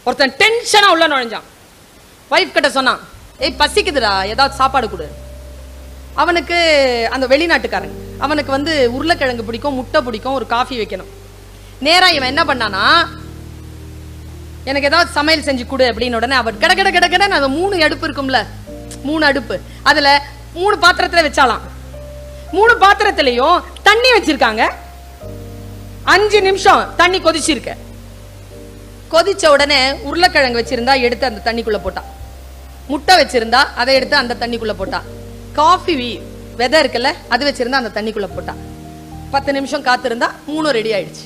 ஒருத்தன் டென்ஷனா உள்ள நுழைஞ்சான். வைஃப் கிட்ட சொன்னான், ஏய் பசிக்குதுடா, ஏதாவது சாப்பாடு கொடு. அவனுக்கு அந்த வெளிநாட்டுக்காரன், அவனுக்கு உருளைக்கிழங்கு பிடிக்கும், முட்டை பிடிக்கும், ஒரு காஃபி வைக்கணும். நேரா இவன் என்ன பண்ணானா, எனக்கு ஏதாவது சமையல் செஞ்சு கொடு அப்படின்னு. உடனே அவர் கட கட கட கட அது 3 அடுப்பு இருக்கும்ல, 3 அடுப்பு, அதுல 3 பாத்திரத்துல வச்சாலாம். 3 பாத்திரத்திலையும் தண்ணி வச்சிருக்காங்க. 5 நிமிஷம் தண்ணி கொதிச்சிருக்க. கொதிச்ச உடனே உருளைக்கிழங்கு வச்சிருந்தா எடுத்து அந்த தண்ணிக்குள்ள போட்டா, முட்டை வச்சிருந்தா அதை எடுத்து அந்த தண்ணிக்குள்ள போட்டா, காஃபி விதை இருக்குல்ல அது வச்சிருந்தா அந்த தண்ணிக்குள்ள போட்டா. 10 நிமிஷம் காத்திருந்தா 3 ரெடி ஆயிடுச்சு.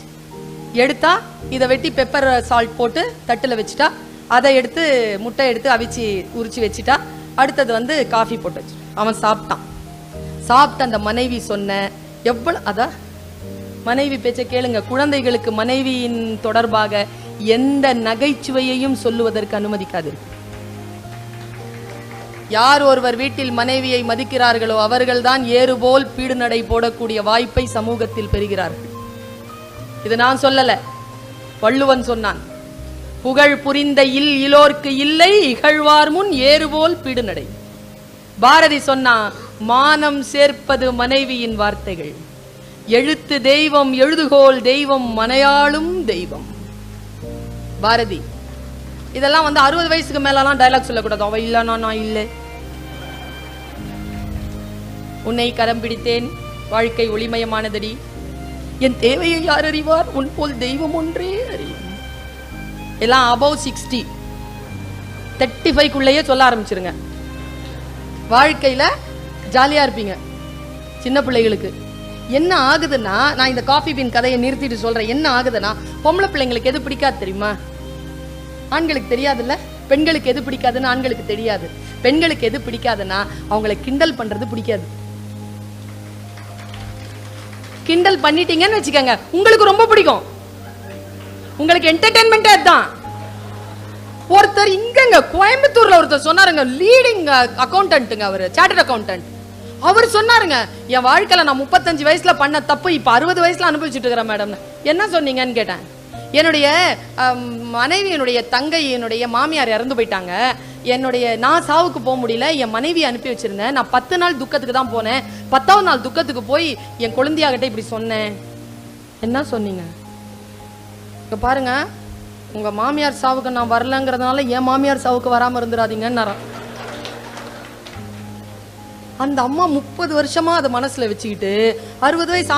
எடுத்தா இதை வெட்டி பெப்பர் சால்ட் போட்டு தட்டுல வச்சுட்டா, அதை எடுத்து முட்டை எடுத்து அவிச்சு உரிச்சு வச்சுட்டா. அடுத்தது காஃபி போட்டு வச்சு அவன் சாப்பிட்டான். சாப்பிட்ட அந்த மனைவி சொன்ன எவ்வளவு மனைவி பேச்ச கேளுங்க. குழந்தைகளுக்கு மனைவியின் தொடர்பாக எந்த நகைச்சுவையையும் சொல்லுவதற்கு அனுமதிக்காது. யார் ஒருவர் வீட்டில் மனைவியை மதிக்கிறார்களோ அவர்கள்தான் ஏறுபோல் பீடு நடை போடக்கூடிய வாய்ப்பை சமூகத்தில் பெறுகிறார்கள். இது நான் சொல்லல, வள்ளுவன் சொன்னான். புகழ் புரிந்த இலோர்க்கு இல்லை, இகழ்வார் முன் ஏறுபோல் பீடு நடை. பாரதி சொன்னா, மானம் சேர்ப்பது மனைவியின் வார்த்தைகள், எழுத்து தெய்வம் எழுதுகோல் தெய்வம் மனையாளும் தெய்வம். பாரதி. இதெல்லாம் 60 வயசுக்கு மேலாம் டயலாக் சொல்லக்கூடாது. அவ இல்லனா நான் இல்லை, உன்னை கரம் பிடித்தேன், வாழ்க்கை ஒளிமயமானதடி, என் தேவையை யார் அறிவார், உன் போல் தெய்வம் ஒன்றே அறியும். எல்லாம் above 60 35க்குள்ளேயே சொல்ல ஆரம்பிச்சிருங்க. வாழ்க்கையில ஜாலியா இருப்பீங்க. சின்ன பிள்ளைகளுக்கு என்ன ஆகுதுன்னா, நான் இந்த காஃபி பீன் கதையை நிறுத்திட்டு சொல்றேன். என்ன ஆகுதுன்னா, பொம்பளை பிள்ளைங்களுக்கு எது பிடிக்காது தெரியுமா? ஆண்களுக்கு தெரியாதுல்ல. பெண்களுக்கு எது பிடிக்காதுன்னு ஆண்களுக்கு தெரியாது. பெண்களுக்கு எது பிடிக்காதுன்னா அவங்களை கிண்டல் பண்றது பிடிக்காது. கிண்டல் பண்ணிட்டீங்கன்னு வச்சுக்கோங்க, உங்களுக்கு ரொம்ப பிடிக்கும். உங்களுக்கு என்டர்டெயின்மெண்ட் அதுதான். ஒருத்தர் இங்க கோயம்புத்தூர்ல ஒருத்தர் சொன்னாருங்க, லீடிங் அக்கௌண்டன்ட்டுங்க, அவரு சார்ட்டர்ட் அக்கௌண்டன்ட். அவர் சொன்னாருங்க, என் வாழ்க்கையில நான் 35 வயசுல பண்ண தப்பு இப்ப 60 வயசுல அனுபவிச்சுட்டு இருக்கிறேன் மேடம். என்ன சொன்னீங்கன்னு கேட்டேன். என்னுடைய மனைவியினுடைய தங்கையினுடைய மாமியார் இறந்து போயிட்டாங்க. நான் சாவுக்கு போக முடியல, என் மனைவி அனுப்பி வச்சிருந்தேன். நான் 10 நாள் துக்கத்துக்கு தான் போனேன். 10வது நாள் துக்கத்துக்கு போய் என் குழந்தையாகிட்ட இப்படி சொன்னேன். என்ன சொன்னீங்க? இப்ப பாருங்க, உங்க மாமியார் சாவுக்கு நான் வரலங்கிறதுனால என் மாமியார் சாவுக்கு வராம இருந்துடாதீங்கன்னு. அந்த அம்மா 30 வருஷமா அதை மனசுல வச்சுக்கிட்டு 60 வயசு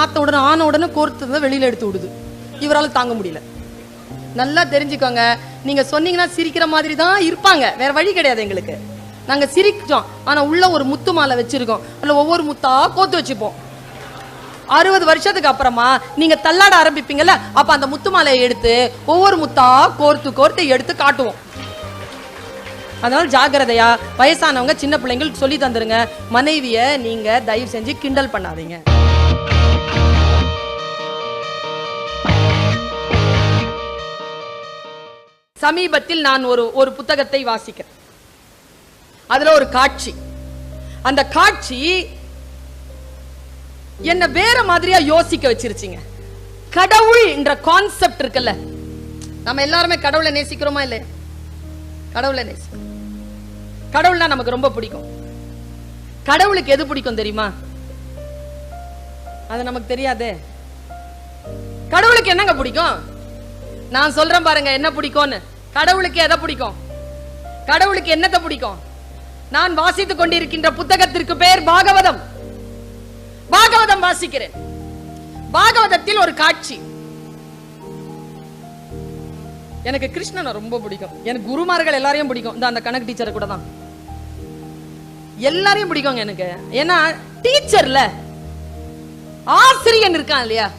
ஆன உடனே கோர்த்து வெளியில எடுத்து விடுது. இவரால் தாங்க முடியல. நல்லா தெரிஞ்சுக்கோங்க, நீங்க சொன்னீங்கன்னா சிரிக்கிற மாதிரி தான் இருப்பாங்க, வேற வழி கிடையாது எங்களுக்கு. நாங்க சிரிச்சோம், ஆனா உள்ள ஒரு முத்து மாலை வச்சிருக்கோம், அதுல ஒவ்வொரு முத்தா கோத்து வச்சுப்போம். 60 வருஷத்துக்கு அப்புறமா நீங்க தள்ளாட ஆரம்பிப்பீங்கல்ல, அப்ப அந்த முத்து மாலையை எடுத்து ஒவ்வொரு முத்தா கோர்த்து எடுத்து காட்டுவோம். அதனால ஜாக்கிரதையா வயசானவங்க சின்ன பிள்ளைங்களுக்கு சொல்லி தந்துருங்க, மனைவிய நீங்க தயவு செஞ்சு கிண்டல் பண்ணாதீங்க. சமீபத்தில் நான் ஒரு புத்தகத்தை வாசிக்கிறேன். அதுல ஒரு காட்சி, அந்த காட்சி என்ன வேற மாதிரியா யோசிக்க வச்சிருச்சுங்க. கடவுள் என்ற கான்செப்ட் இருக்குல்ல, நம்ம எல்லாருமே கடவுளை நேசிக்கிறோமா இல்ல? கடவுளை நேசிக்கிறோம். கடவுள்னா நமக்கு ரொம்ப பிடிக்கும். கடவுளுக்கு எது பிடிக்கும் தெரியுமா? அது நமக்கு தெரியாதே. கடவுளுக்கு என்னங்க பிடிக்கும்? நான் சொல்றேன் பாருங்க என்ன பிடிக்கும்னு. கடவுளுக்கு எதை பிடிக்கும்? கடவுளுக்கு என்னத்தை பிடிக்கும்? நான் வாசித்துக் கொண்டிருக்கின்ற புத்தகத்திற்கு பெயர் பாகவதம். பாகவதம் வாசிக்கிறேன். பாகவதத்தில் ஒரு காட்சி. எனக்கு கிருஷ்ணனை ரொம்ப பிடிக்கும். எனக்கு குருமார்கள் எல்லாரையும் பிடிக்கும். அந்த கணக்கு டீச்சரை கூட தான் எல்லாரையும் பிடிக்கும் எனக்கு. ஏன்னா டீச்சர்ல ஆசிரியன் இருக்கான் இல்லையா?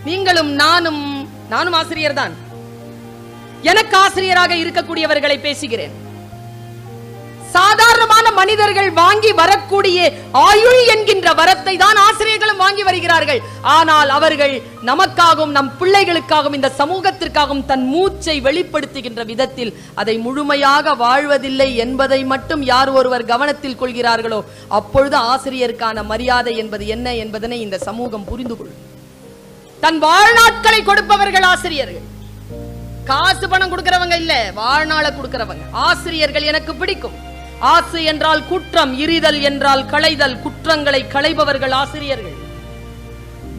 நீங்களும் நானும் ஆசிரியர் தான். எனக்கு ஆசிரியராக இருக்கக்கூடியவர்களை பேசுகிறேன். சாதாரணமான மனிதர்கள் வாங்கி வரக்கூடிய ஆயுள் என்கின்ற வரத்தை தான் ஆசிரியர்களும் வாங்கி வருகிறார்கள். ஆனால் அவர்கள் நமக்காகவும் நம் பிள்ளைகளுக்காகவும் இந்த சமூகத்திற்காகவும் தன் மூச்சை வெளிப்படுத்துகின்ற விதத்தில் அதை முழுமையாக வாழ்வதில்லை என்பதை மட்டும் யார் ஒருவர் கவனத்தில் கொள்கிறார்களோ அப்பொழுது ஆசிரியருக்கான மரியாதை என்பது என்ன என்பதனை இந்த சமூகம் புரிந்து கொள்ளும். தன் வாழ்நாட்களை கொடுப்பவர்கள் ஆசிரியர்கள். காசு பணம் கொடுக்கறவங்க இல்ல, வாழ்நாள கொடுக்கறவங்க. ஆசிரியர்கள் எனக்கு பிடிக்கும். ஆசு என்றால் குற்றம், இரிதல் என்றால் களைதல், குற்றங்களை களைபவர்கள் ஆசிரியர்கள்.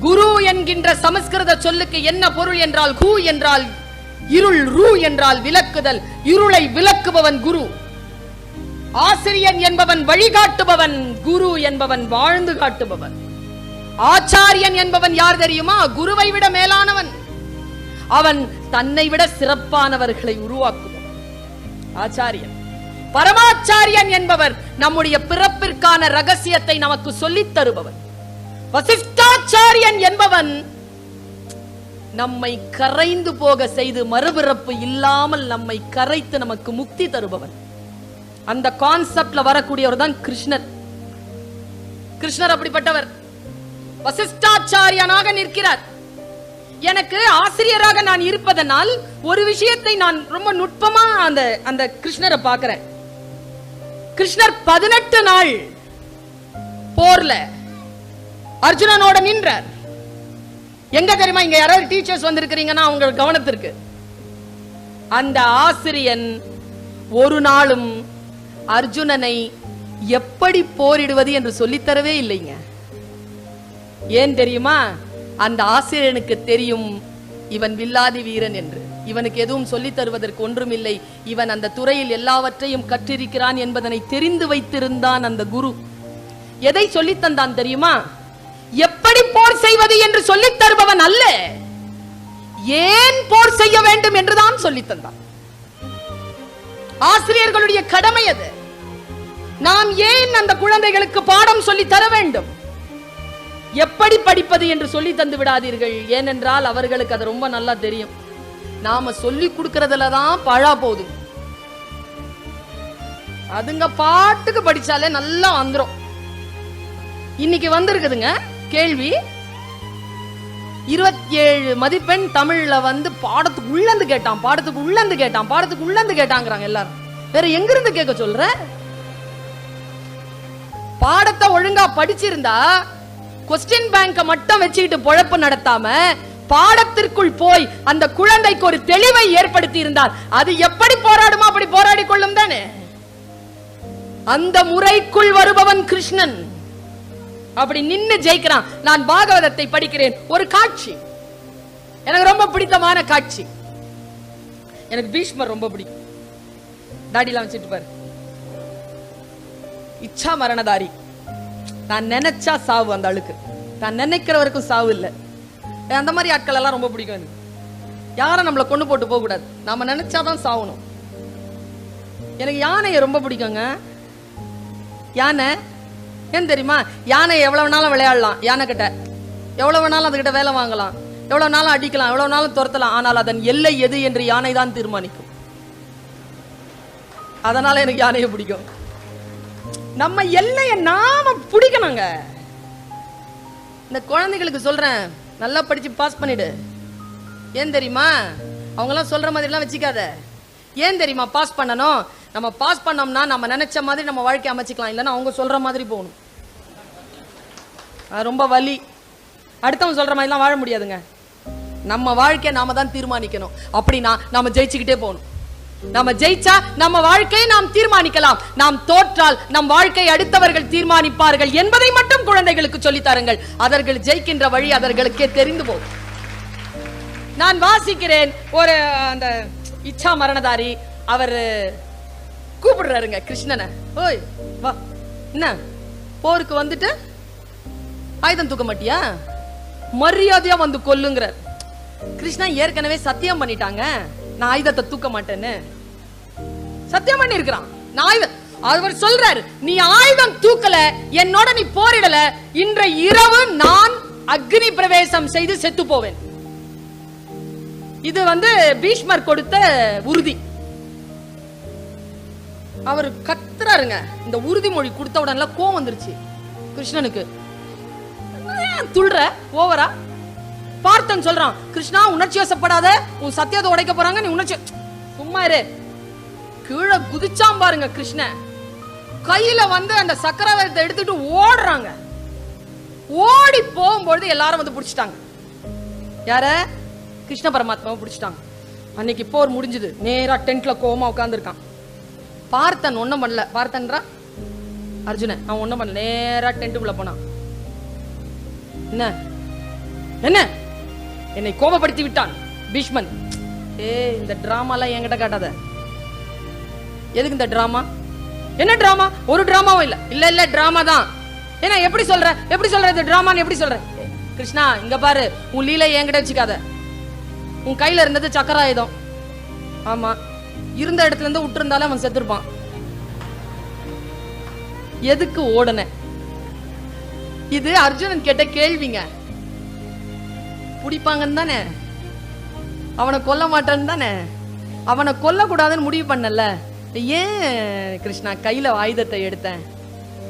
குரு என்கின்ற சமஸ்கிருத சொல்லுக்கு என்ன பொருள் என்றால், கு என்றால் இருள், ரு என்றால் விளக்குதல். இருளை விளக்குபவன் குரு. ஆசிரியன் என்பவன் வழிகாட்டுபவன், குரு என்பவன் வாழ்ந்து காட்டுபவன். ஆச்சாரியன் என்பவன் யார் தெரியுமா? குருவை விட மேலானவன். அவன் தன்னை விட சிறப்பானவர்களை உருவாக்குபவன் ஆச்சாரியன். பரமாச்சாரியன் என்பவர் நம்முடைய பிறப்பிற்கான ரகசியத்தை நமக்கு சொல்லித் தருபவன். வசிஷ்டாச்சாரியன் என்பவன் நம்மை கரைந்து போக செய்து மறுபிறப்பு இல்லாமல் நம்மை கரைத்து நமக்கு முக்தி தருபவன். அந்த கான்செப்ட்ல வரக்கூடியவர் தான் கிருஷ்ணர். கிருஷ்ணர் அப்படிப்பட்டவர். வசிஷ்டாச்சாரியனாக நிற்கிறார். எனக்கு ஆசிரியராக நான் இருப்பதனால் ஒரு விஷயத்தை நான் ரொம்ப நுட்பமா அந்த கிருஷ்ணரை பார்க்கிறேன். கிருஷ்ணர் 18 நாள் போர்ல அர்ஜுனனோட நின்றார். எங்க தெரியுமா? இங்க யாராவது டீச்சர்ஸ் வந்திருக்கிறீங்கன்னா அவங்க கவனத்திற்கு, அந்த ஆசிரியன் ஒரு நாளும் அர்ஜுனனை எப்படி போரிடுவது என்று சொல்லித்தரவே இல்லைங்க. ஏன் தெரியுமா? அந்த ஆசிரியனுக்கு தெரியும் இவன் வில்லாதி வீரன் என்று. இவனுக்கு எதுவும் சொல்லி தருவதற்கு ஒன்றும் இல்லை. இவன் அந்த துறையில் எல்லாவற்றையும் கற்றிருக்கிறான் என்பதனை தெரிந்து வைத்திருந்தான் அந்த குரு. எதை சொல்லி தந்தான் தெரியுமா? எப்படி போர் செய்வது என்று சொல்லி தருபவன் அல்ல, ஏன் போர் செய்ய வேண்டும் என்றுதான் சொல்லி தந்தான். ஆசிரியர்களுடைய கடமை அது. நாம் ஏன் அந்த குழந்தைகளுக்கு பாடம் சொல்லி தர வேண்டும்? எப்படி படிப்பது என்று சொல்லி தந்து விடாதீர்கள். ஏனென்றால் அவர்களுக்கு அது ரொம்ப நல்லா தெரியும். நாம சொல்லி கொடுக்கறதுல தான் பழா போதும். அதுங்க பாட்டுக்கு படிச்சாலே நல்லா வந்துரும். இன்னைக்கு வந்திருக்குதுங்க கேள்வி, 27 மதிப்பெண் தமிழ்ல வந்து பாடத்துக்கு உள்ளந்து கேட்டான், பாடத்துக்கு உள்ளந்து கேட்டான், பாடத்துக்கு உள்ளந்து கேட்டாங்கிறாங்க எல்லாரும். வேற எங்க இருந்து கேட்க சொல்ற? பாடத்தை ஒழுங்கா படிச்சிருந்தா கொஸ்டின் பேங்க மட்டும் வச்சுக்கிட்டு பொழப்பு நடத்தாம பாடத்திற்குள் போய் அந்த குழந்தைக்கு ஒரு தெளிவை ஏற்படுத்தி இருந்தால் அது எப்படி போராடுமோ அப்படி போராடி கொள்ளும் தானே. அந்த முறைக்குள் வருபவன் கிருஷ்ணன். அப்படி நின்னு ஜெயிக்கிறான். நான் பாகவதத்தை படிக்கிறேன். ஒரு காட்சி எனக்கு ரொம்ப பிடித்தமான காட்சி. எனக்கு பீஷ்மர் ரொம்ப பிடிக்கும். தாடிலாம் வச்சுட்டு பாரு. இச்சா மரணதாரி. நான் நினைச்சா சாவு அந்த ஆளுக்கு. நான் நினைக்கிறவருக்கும் சாவு இல்லை. அந்த மாதிரி ஆட்கள் எல்லாம் ரொம்ப பிடிக்கும் எனக்கு. யாரும் நம்மளை கொண்டு போட்டு போக கூடாது. நாம நினைச்சாதான் சாவணும். எனக்கு யானையை ரொம்ப பிடிக்குங்க. யானை ஏன் தெரியுமா? யானை எவ்வளவு வேணாலும் விளையாடலாம். யானை கிட்ட எவ்வளவு வேணாலும் அதுகிட்ட வேலை வாங்கலாம், எவ்வளவு நாளும் அடிக்கலாம், எவ்வளவு நாளும் துரத்தலாம். ஆனால் அதன் எல்லை எது என்று யானை தான் தீர்மானிக்கும். அதனால எனக்கு யானையை பிடிக்கும். நம்ம எல்லையை நாம பிடிக்கணுங்க. இந்த குழந்தைகளுக்கு சொல்றேன், நல்லா படிச்சு பாஸ் பண்ணிடு. ஏன் தெரியுமா? அவங்க எல்லாம் சொல்ற மாதிரி எல்லாம் வச்சுக்காத. ஏன் தெரியுமா பாஸ் பண்ணணும்? நம்ம பாஸ் பண்ணோம்னா நம்ம நினைச்ச மாதிரி நம்ம வாழ்க்கை அமைச்சிக்கலாம். இல்லைன்னா அவங்க சொல்ற மாதிரி போகணும். அது ரொம்ப வலி. அடுத்தவங்க சொல்ற மாதிரிலாம் வாழ முடியாதுங்க. நம்ம வாழ்க்கையை நாம தான் தீர்மானிக்கணும். அப்படின்னா நாம ஜெயிச்சுக்கிட்டே போகணும். நாம ஜெயிச்சா நம்ம வாழ்க்கையை நாம் தீர்மானிக்கலாம். நாம் தோற்றால் நம் வாழ்க்கை அடுத்தவர்கள் தீர்மானிப்பார்கள் என்பதை மட்டும் குழந்தைகளுக்கு சொல்லி தாருங்கள். அவர்கள் ஜெயிக்கின்ற வழி அவர்களுக்கே தெரிந்து போகும். நான் வாசிக்கிறேன், ஒரு அந்த இச்சா மரணதாரி அவர் கூப்பிடுறாருங்க கிருஷ்ணனை. ஓய் வா, என்ன போருக்கு வந்துட்டு ஆயுதம் தூக்க மாட்டியா? மரியாதையா வந்து கொல்லுங்கிறார். கிருஷ்ணா ஏற்கனவே சத்தியம் பண்ணிட்டாங்க, நான் ஆயுதத்தை தூக்க மாட்டேன்னு சத்தியம் பண்ணி இருக்கிறான். அவர் சொல்றாரு, நீ ஆயுதம் தூக்கல, என்னோட நீ போரிடல, இன்றைய இரவு நான் அக்னி பிரவேசம் செய்து செத்து போவேன். இது வந்து பீஷ்மர் கொடுத்த உறுதி. அவர் கத்துறாருங்க. இந்த உறுதிமொழி கொடுத்த உடனே கோவம் வந்துருச்சு கிருஷ்ணனுக்கு. துள்ற ஓவரா. பார்த்தன் சொல்றான், கிருஷ்ணா உணர்ச்சி வசப்படாத, உன் சத்தியத்தை உடைக்க போறாங்க, நீ உணர்ச்சி சும்மா இரு. கீழே குதிச்சாம் பாருங்க கிருஷ்ணன். கையில வந்து அந்த சக்கரவர்த்தி எடுத்துட்டு ஓடுறாங்க. ஓடி போகும்போது எல்லாரும் வந்து பிடிச்சிட்டாங்க. யார? கிருஷ்ண பரமாத்மாவை பிடிச்சிட்டாங்க. அன்னைக்கு போர் முடிஞ்சது. நேரா டென்ட்ல கோவமா உட்கார்ந்துருக்கான். பார்த்தன் ஒன்னும் பண்ணல. பார்த்தன்றா அர்ஜுனன், அவன் ஒன்னும் பண்ணல. நேரா டென்ட்டுக்குள்ள போனான். என்ன என்ன என்னை கோபப்படுத்தி விட்டான் பீஷ்மன். இந்த டிராமாலாம் என்கிட்ட காட்டாத. எதுக்கு இந்த டிராமா? என்ன டிராமா? ஒரு டிராமாவும் இல்ல. இல்ல இல்ல டிராமா தான். ஏன்னா எப்படி சொல்ற இது டிராமான்னு எப்படி சொல்ற? கிருஷ்ணா இங்க பாரு, உன் லீலை என்கிட்ட வச்சுக்காத. உன் கையில இருந்தது சக்கராயுதம். ஆமா, இருந்த இடத்துல இருந்து விட்டு இருந்தாலும் அவன் செத்துருப்பான். எதுக்கு ஓடன? இது அர்ஜுனன் கேட்ட கேள்விங்க. பிடிப்பாங்கன்னு தானே, அவனை கொல்ல மாட்டான்னு தானே, அவனை கொல்ல கூடாதுன்னு முடிவு பண்ணல. ஏன் கிருஷ்ணா கையில ஆயுதத்தை எடுத்தேன்?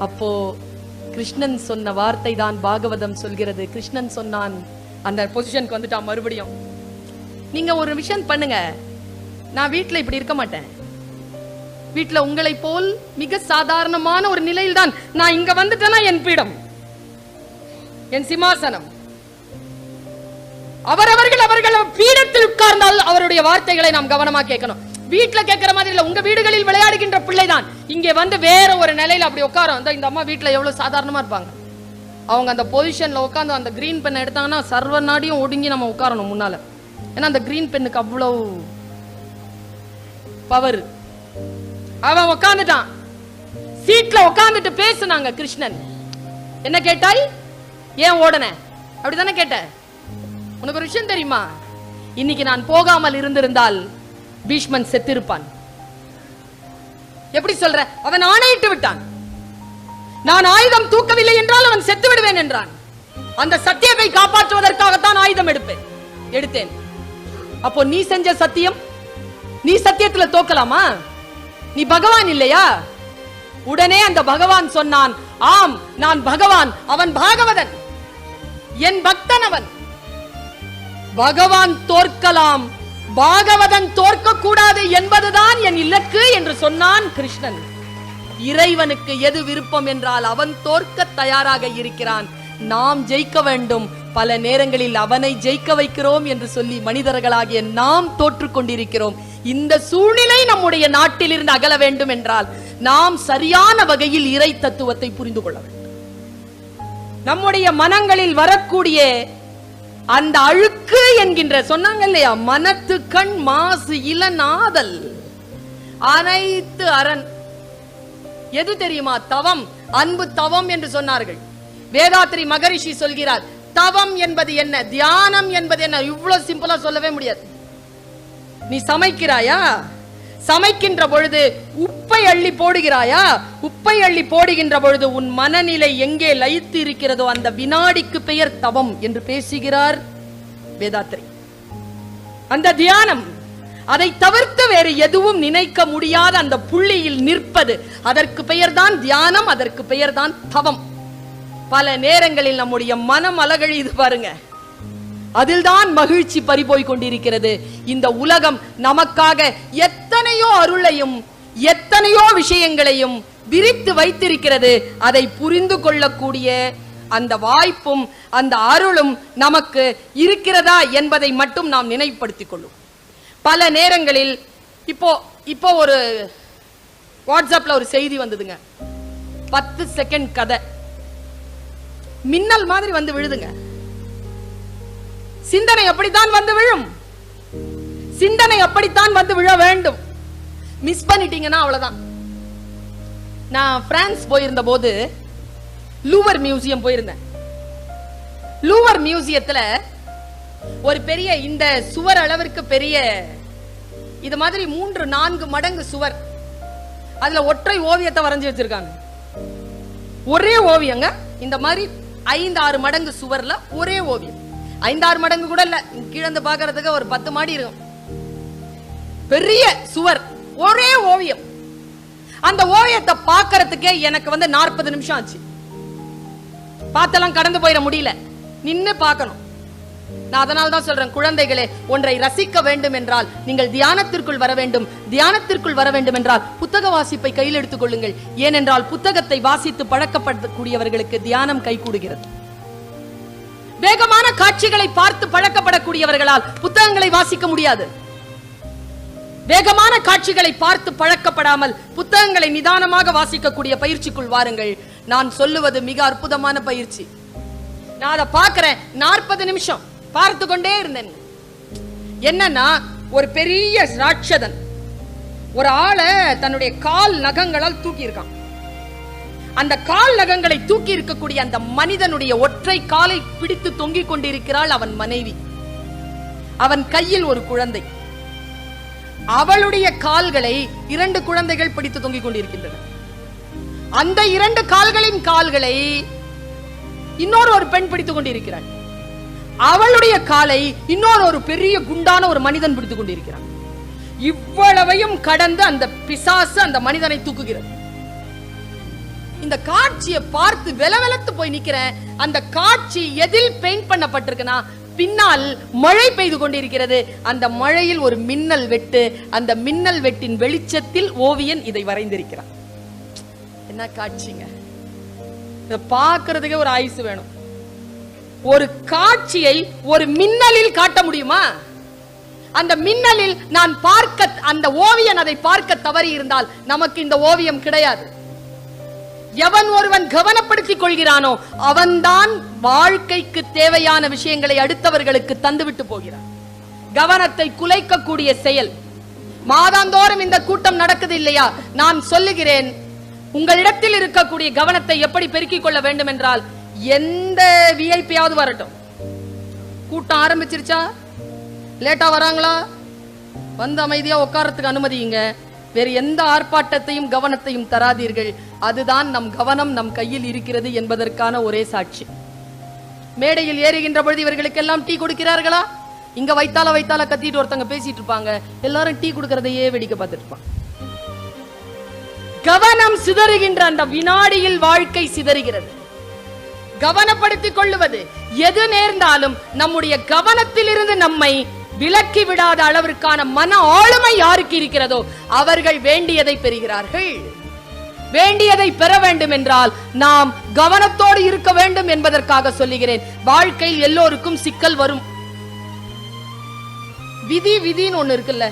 அப்போ கிருஷ்ணன் சொன்ன வார்த்தை தான் பாகவதம் சொல்கிறது. கிருஷ்ணன் சொன்னான். அந்த பொசிஷனுக்கு வந்துட்டான் மறுபடியும். நீங்க ஒரு விஷயம் பண்ணுங்க, நான் வீட்டுல இப்படி இருக்க மாட்டேன். வீட்டுல உங்களை போல் மிக சாதாரணமான ஒரு நிலையில் தான் நான் இங்க வந்துட்டேன்னா என் பீடம், என் சிம்மாசனம். அவர்கள் பீடத்தில் உட்கார்ந்தால் அவருடைய வார்த்தைகளை நாம் கவனமா கேட்கணும். வீட்டுல கேட்கிற மாதிரி இல்ல. உங்க வீடுகளில் விளையாடுகின்ற பிள்ளைதான் இங்கே வந்து வேற ஒரு நிலையில அப்படி உட்காரும். இந்த அம்மா வீட்டுல எவ்வளவு சாதாரணமா இருப்பாங்க. அவங்க அந்த பொசிஷன்ல உட்கார்ந்து அந்த கிரீன் பெண்ணை எடுத்தாங்கன்னா சர்வ நாடியும் ஒடுங்கி நம்ம உட்காரணும் முன்னால. ஏன்னா அந்த கிரீன் பெண்ணுக்கு அவ்வளவு பவர். அவன் உட்கார்ந்துட்டான். சீட்ல உட்கார்ந்துட்டு பேசுனாங்க. கிருஷ்ணன், என்ன கேட்டாய்? ஏன் ஓடன? அப்படித்தானே கேட்ட. உனக்கு ஒரு விஷயம் தெரியுமா? இன்னைக்கு நான் போகாமல் இருந்திருந்தால் பீஷ்மன் செத்திருப்பான். எப்படி சொல்ற? அவன் ஆணையிட்டு விட்டான். நான் ஆயுதம் தூக்கவில்லை என்றால் அவன் செத்து விடுவேன் என்றான். அந்த சத்தியத்தை காப்பாற்றுவதற்காகத்தான் ஆயுதம் எடுத்தேன். அப்போ நீ செஞ்ச சத்தியம், நீ சத்தியத்துல தோக்கலாமா? நீ பகவான் இல்லையா? உடனே அந்த பகவான் சொன்னான், ஆம் நான் பகவான், அவன் பாகவதன், என் பக்தன் அவன். பகவான் தோற்கலாம், பாகவதன் தோற்க கூடாது என்பதுதான் என் இலக்கு என்று சொன்னான் கிருஷ்ணன். இறைவனுக்கு எது விருப்பம் என்றால் அவன் தோற்க தயாராக இருக்கிறான். நாம் ஜெயிக்க வேண்டும். பல நேரங்களில் அவனை ஜெயிக்க வைக்கிறோம் என்று சொல்லி மனிதர்களாகிய நாம் தோற்றுக் கொண்டிருக்கிறோம். இந்த சூழ்நிலை நம்முடைய நாட்டில் இருந்து அகல வேண்டும் என்றால் நாம் சரியான வகையில் இறை தத்துவத்தை புரிந்து கொள்ள வேண்டும். நம்முடைய மனங்களில் வரக்கூடிய அந்த அழுக்கு என்கின்ற சொன்னாங்க இல்லையா, மனத்து கண் மாசு இளநாதல் அனைத்து அரண் எது தெரியுமா? தவம், அன்பு தவம் என்று சொன்னார்கள். வேதாத்ரி மகரிஷி சொல்கிறார், தவம் என்பது என்ன, தியானம் என்பது என்ன. இவ்வளவு சிம்பிளா சொல்லவே முடியாது. நீ சமைக்கிறாயா, சமைக்கின்ற பொழுது உப்பை அள்ளி போடுகிறாயா, உப்பை அள்ளி போடுகின்ற பொழுது உன் மனநிலை எங்கே லயித்து இருக்கிறதோ அந்த வினாடிக்கு பெயர் தவம் என்று பேசுகிறார் வேதாத்ரி. அந்த தியானம், அதை தவிர்த்து வேறு எதுவும் நினைக்க முடியாத அந்த புள்ளியில் நிற்பது, அதற்கு பெயர்தான் தியானம், அதற்கு பெயர்தான் தவம். பல நேரங்களில் நம்முடைய மனம் அலகழிது பாருங்க, அதில்தான் மகிழ்ச்சி பறிபோய் கொண்டிருக்கிறது. இந்த உலகம் நமக்காக எத்தனையோ அருளையும் எத்தனையோ விஷயங்களையும் விரித்து வைத்திருக்கிறது. அதை புரிந்து கொள்ளக்கூடிய அந்த வாய்ப்பும் அந்த அருளும் நமக்கு இருக்கிறதா என்பதை மட்டும் நாம் நினைவுபடுத்திக் கொள்ளும். பல நேரங்களில் இப்போ ஒரு வாட்ஸ்அப்ல ஒரு செய்தி வந்ததுங்க, 10 செகண்ட் கதை, மின்னல் மாதிரி வந்து விழுதுங்க. சிந்தனை அப்படித்தான் வந்து விழும், சிந்தனை அப்படித்தான் வந்து விழ வேண்டும். மிஸ் பண்ணிட்டீங்கன்னா அவ்வளவுதான். நான் பிரான்ஸ் போயிருந்த போது லூவர் மியூசியம் போயிருந்தேன். லூவர் மியூசியத்துல ஒரு பெரிய, இந்த சுவர் அளவிற்கு பெரிய, இது மாதிரி 3-4 மடங்கு சுவர், அதுல ஒற்றை ஓவியத்தை வரைஞ்சு வச்சிருக்காங்க. ஒரே ஓவியங்க, இந்த மாதிரி 5-6 மடங்கு சுவர்ல ஒரே ஓவியம். 5-6 மடங்கு கூட இல்ல, கீழந்து பாக்குறதுக்கு ஒரு 10 மாடி இருக்கும். பெரிய சுவர், ஒரே ஓவியம். அந்த ஓவியத்தை பாக்குறதுக்கே எனக்கு 40 நிமிஷம் ஆச்சு. பார்த்தெல்லாம் கடந்து போயிட முடியல, நின்னு பார்க்கணும். நான் அதனால தான் சொல்றேன், குழந்தைகளே, ஒன்றை ரசிக்க வேண்டும் என்றால் நீங்கள் தியானத்திற்குள் வர வேண்டும். தியானத்திற்குள் வர வேண்டும் என்றால் புத்தக வாசிப்பை கையில் எடுத்துக் கொள்ளுங்கள். ஏனென்றால் புத்தகத்தை வாசித்து பழக்கப்படக்கூடியவர்களுக்கு தியானம் கைகூடுகிறது. வேகமான காட்சிகளை பார்த்து பழக்கப்படக்கூடியவர்களால் புத்தகங்களை வாசிக்க முடியாது. வேகமான காட்சிகளை பார்த்து பழக்கப்படாமல் புத்தகங்களை நிதானமாக வாசிக்கக்கூடிய பயிற்சிக்குள் வாருங்கள். நான் சொல்லுவது மிக அற்புதமான பயிற்சி. நான் அதை பார்க்கிறேன், 40 நிமிஷம் பார்த்து கொண்டே இருந்தேன். என்னன்னா, ஒரு பெரிய ராட்சதன் ஒரு ஆளை தன்னுடைய கால் நகங்களால் தூக்கி இருக்கான். அந்த கால் நகங்களை தூக்கி இருக்கக்கூடிய அந்த மனிதனுடைய ஒற்றை காலை பிடித்து தொங்கிக் கொண்டிருக்கிறாள் அவன் மனைவி. அவன் கையில் ஒரு குழந்தை. அவளுடைய கால்களை 2 குழந்தைகள் பிடித்து தொங்கிக் கொண்டிருக்கின்றன. அந்த 2 கால்களின் கால்களை இன்னொரு ஒரு பெண் பிடித்துக் கொண்டிருக்கிறாள். அவளுடைய காலை இன்னொரு ஒரு பெரிய குண்டான ஒரு மனிதன் பிடித்துக் கொண்டிருக்கிறான். இவ்வளவையும் கடந்து அந்த பிசாசு அந்த மனிதனை தூக்குகிறது. இந்த காட்சியை பார்த்து வெலவெலத்து போய் நிக்கிறேன். அந்த காட்சி எதில் பெயிண்ட் பண்ணப்பட்டிருக்குன்னா, பின்னால் மழை பெய்து கொண்டிருக்கிறது. அந்த மழையில் ஒரு மின்னல் வெட்டு, அந்த மின்னல் வெட்டின் வெளிச்சத்தில் ஓவியன் இதை வரைந்திருக்கிறான். என்ன காட்சிங்க! இதை பார்க்கிறதுக்கே ஒரு ஆயுசு வேணும். ஒரு காட்சியை ஒரு மின்னலில் காட்ட முடியுமா? அந்த மின்னலில் நான் பார்க்க, அந்த ஓவியன் அதை பார்க்க தவறி இருந்தால் நமக்கு இந்த ஓவியம் கிடையாது. எவன் ஒருவன் கவனப்படுத்திக் கொள்கிறானோ அவன்தான் வாழ்க்கைக்கு தேவையான விஷயங்களை அடுத்தவர்களுக்கு தந்துவிட்டு போகிறான். கவனத்தை குலைக்கக்கூடிய செயல். மாதாந்தோறும் இந்த கூட்டம் நடக்குது இல்லையா? நான் சொல்லுகிறேன், உங்களிடத்தில் இருக்கக்கூடிய கவனத்தை எப்படி பெருக்கிக் கொள்ள வேண்டும் என்றால், எந்த விஐபியாவது வரட்டும், கூட்டம் ஆரம்பிச்சிருச்சா, லேட்டா வராங்களா, வந்து அமைதியா உட்காரத்துக்கு அனுமதியுங்க. வேறு எந்த ஆர்ப்பாட்டத்தையும் கவனத்தையும் தராதீர்கள். அதுதான் நம் கவனம் நம் கையில் இருக்கிறது என்பதற்கான ஒரே சாட்சி. மேடையில் ஏறுகின்ற பொழுது இவர்களுக்கெல்லாம் டீ கொடுக்கிறார்களா? இங்க வைத்தால கத்திட்டு ஒருத்தங்க பேசிட்டு இருப்பாங்க, எல்லாரும் டீ கொடுக்கறதையே வேடிக்கை பார்த்துட்டு இருப்பாங்க. கவனம் சிதறுகின்ற அந்த வினாடியில் வாழ்க்கை சிதறுகிறது. கவனப்படுத்திக் கொள்ளுவது, எது நேர்ந்தாலும் நம்முடைய கவனத்தில் இருந்து நம்மை விலக்கி விடாத அளவிற்கான மன ஆளுமை யாருக்கு இருக்கிறதோ அவர்கள் வேண்டியதை பெறுகிறார்கள். வேண்டியதை பெற வேண்டும் என்றால் நாம் கவனத்தோடு இருக்க வேண்டும் என்பதற்காக சொல்லுகிறேன். வாழ்க்கையில் எல்லோருக்கும் சிக்கல் வரும். விதின்னு ஒண்ணு இருக்குல்ல,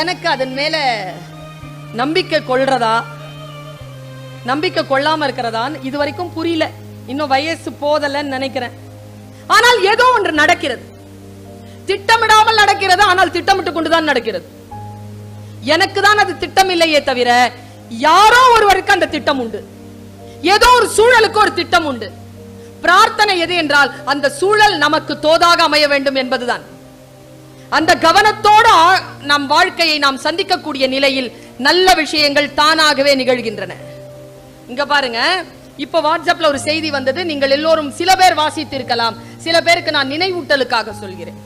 எனக்கு அதன் மேல நம்பிக்கை கொள்றதா நம்பிக்கை கொள்ளாம இருக்கிறதான்னு இதுவரைக்கும் புரியல. இன்னும் வயசு போதலன்னு நினைக்கிறேன். ஆனால் ஏதோ ஒன்று நடக்கிறது. திட்டமிடாமல் நடக்கிறது, ஆனால் திட்டமிட்டு கொண்டுதான் நடக்கிறது. எனக்கு தான் அது திட்டம் இல்லையே தவிர யாரோ ஒருவருக்கு அந்த திட்டம் உண்டு. ஏதோ ஒரு சூழலுக்கு ஒரு திட்டம் உண்டு. பிரார்த்தனை எது என்றால் அந்த சூழல் நமக்கு தோதாக அமைய வேண்டும் என்பதுதான். அந்த கவனத்தோடு நம் வாழ்க்கையை நாம் சந்திக்கக்கூடிய நிலையில் நல்ல விஷயங்கள் தானாகவே நிகழ்கின்றன. இங்க பாருங்க, இப்ப வாட்ஸ்அப்ல ஒரு செய்தி வந்தது. நீங்கள் எல்லோரும் சில பேர் வாசித்து இருக்கலாம், சில பேருக்கு நான் நினைவூட்டலுக்காக சொல்கிறேன்.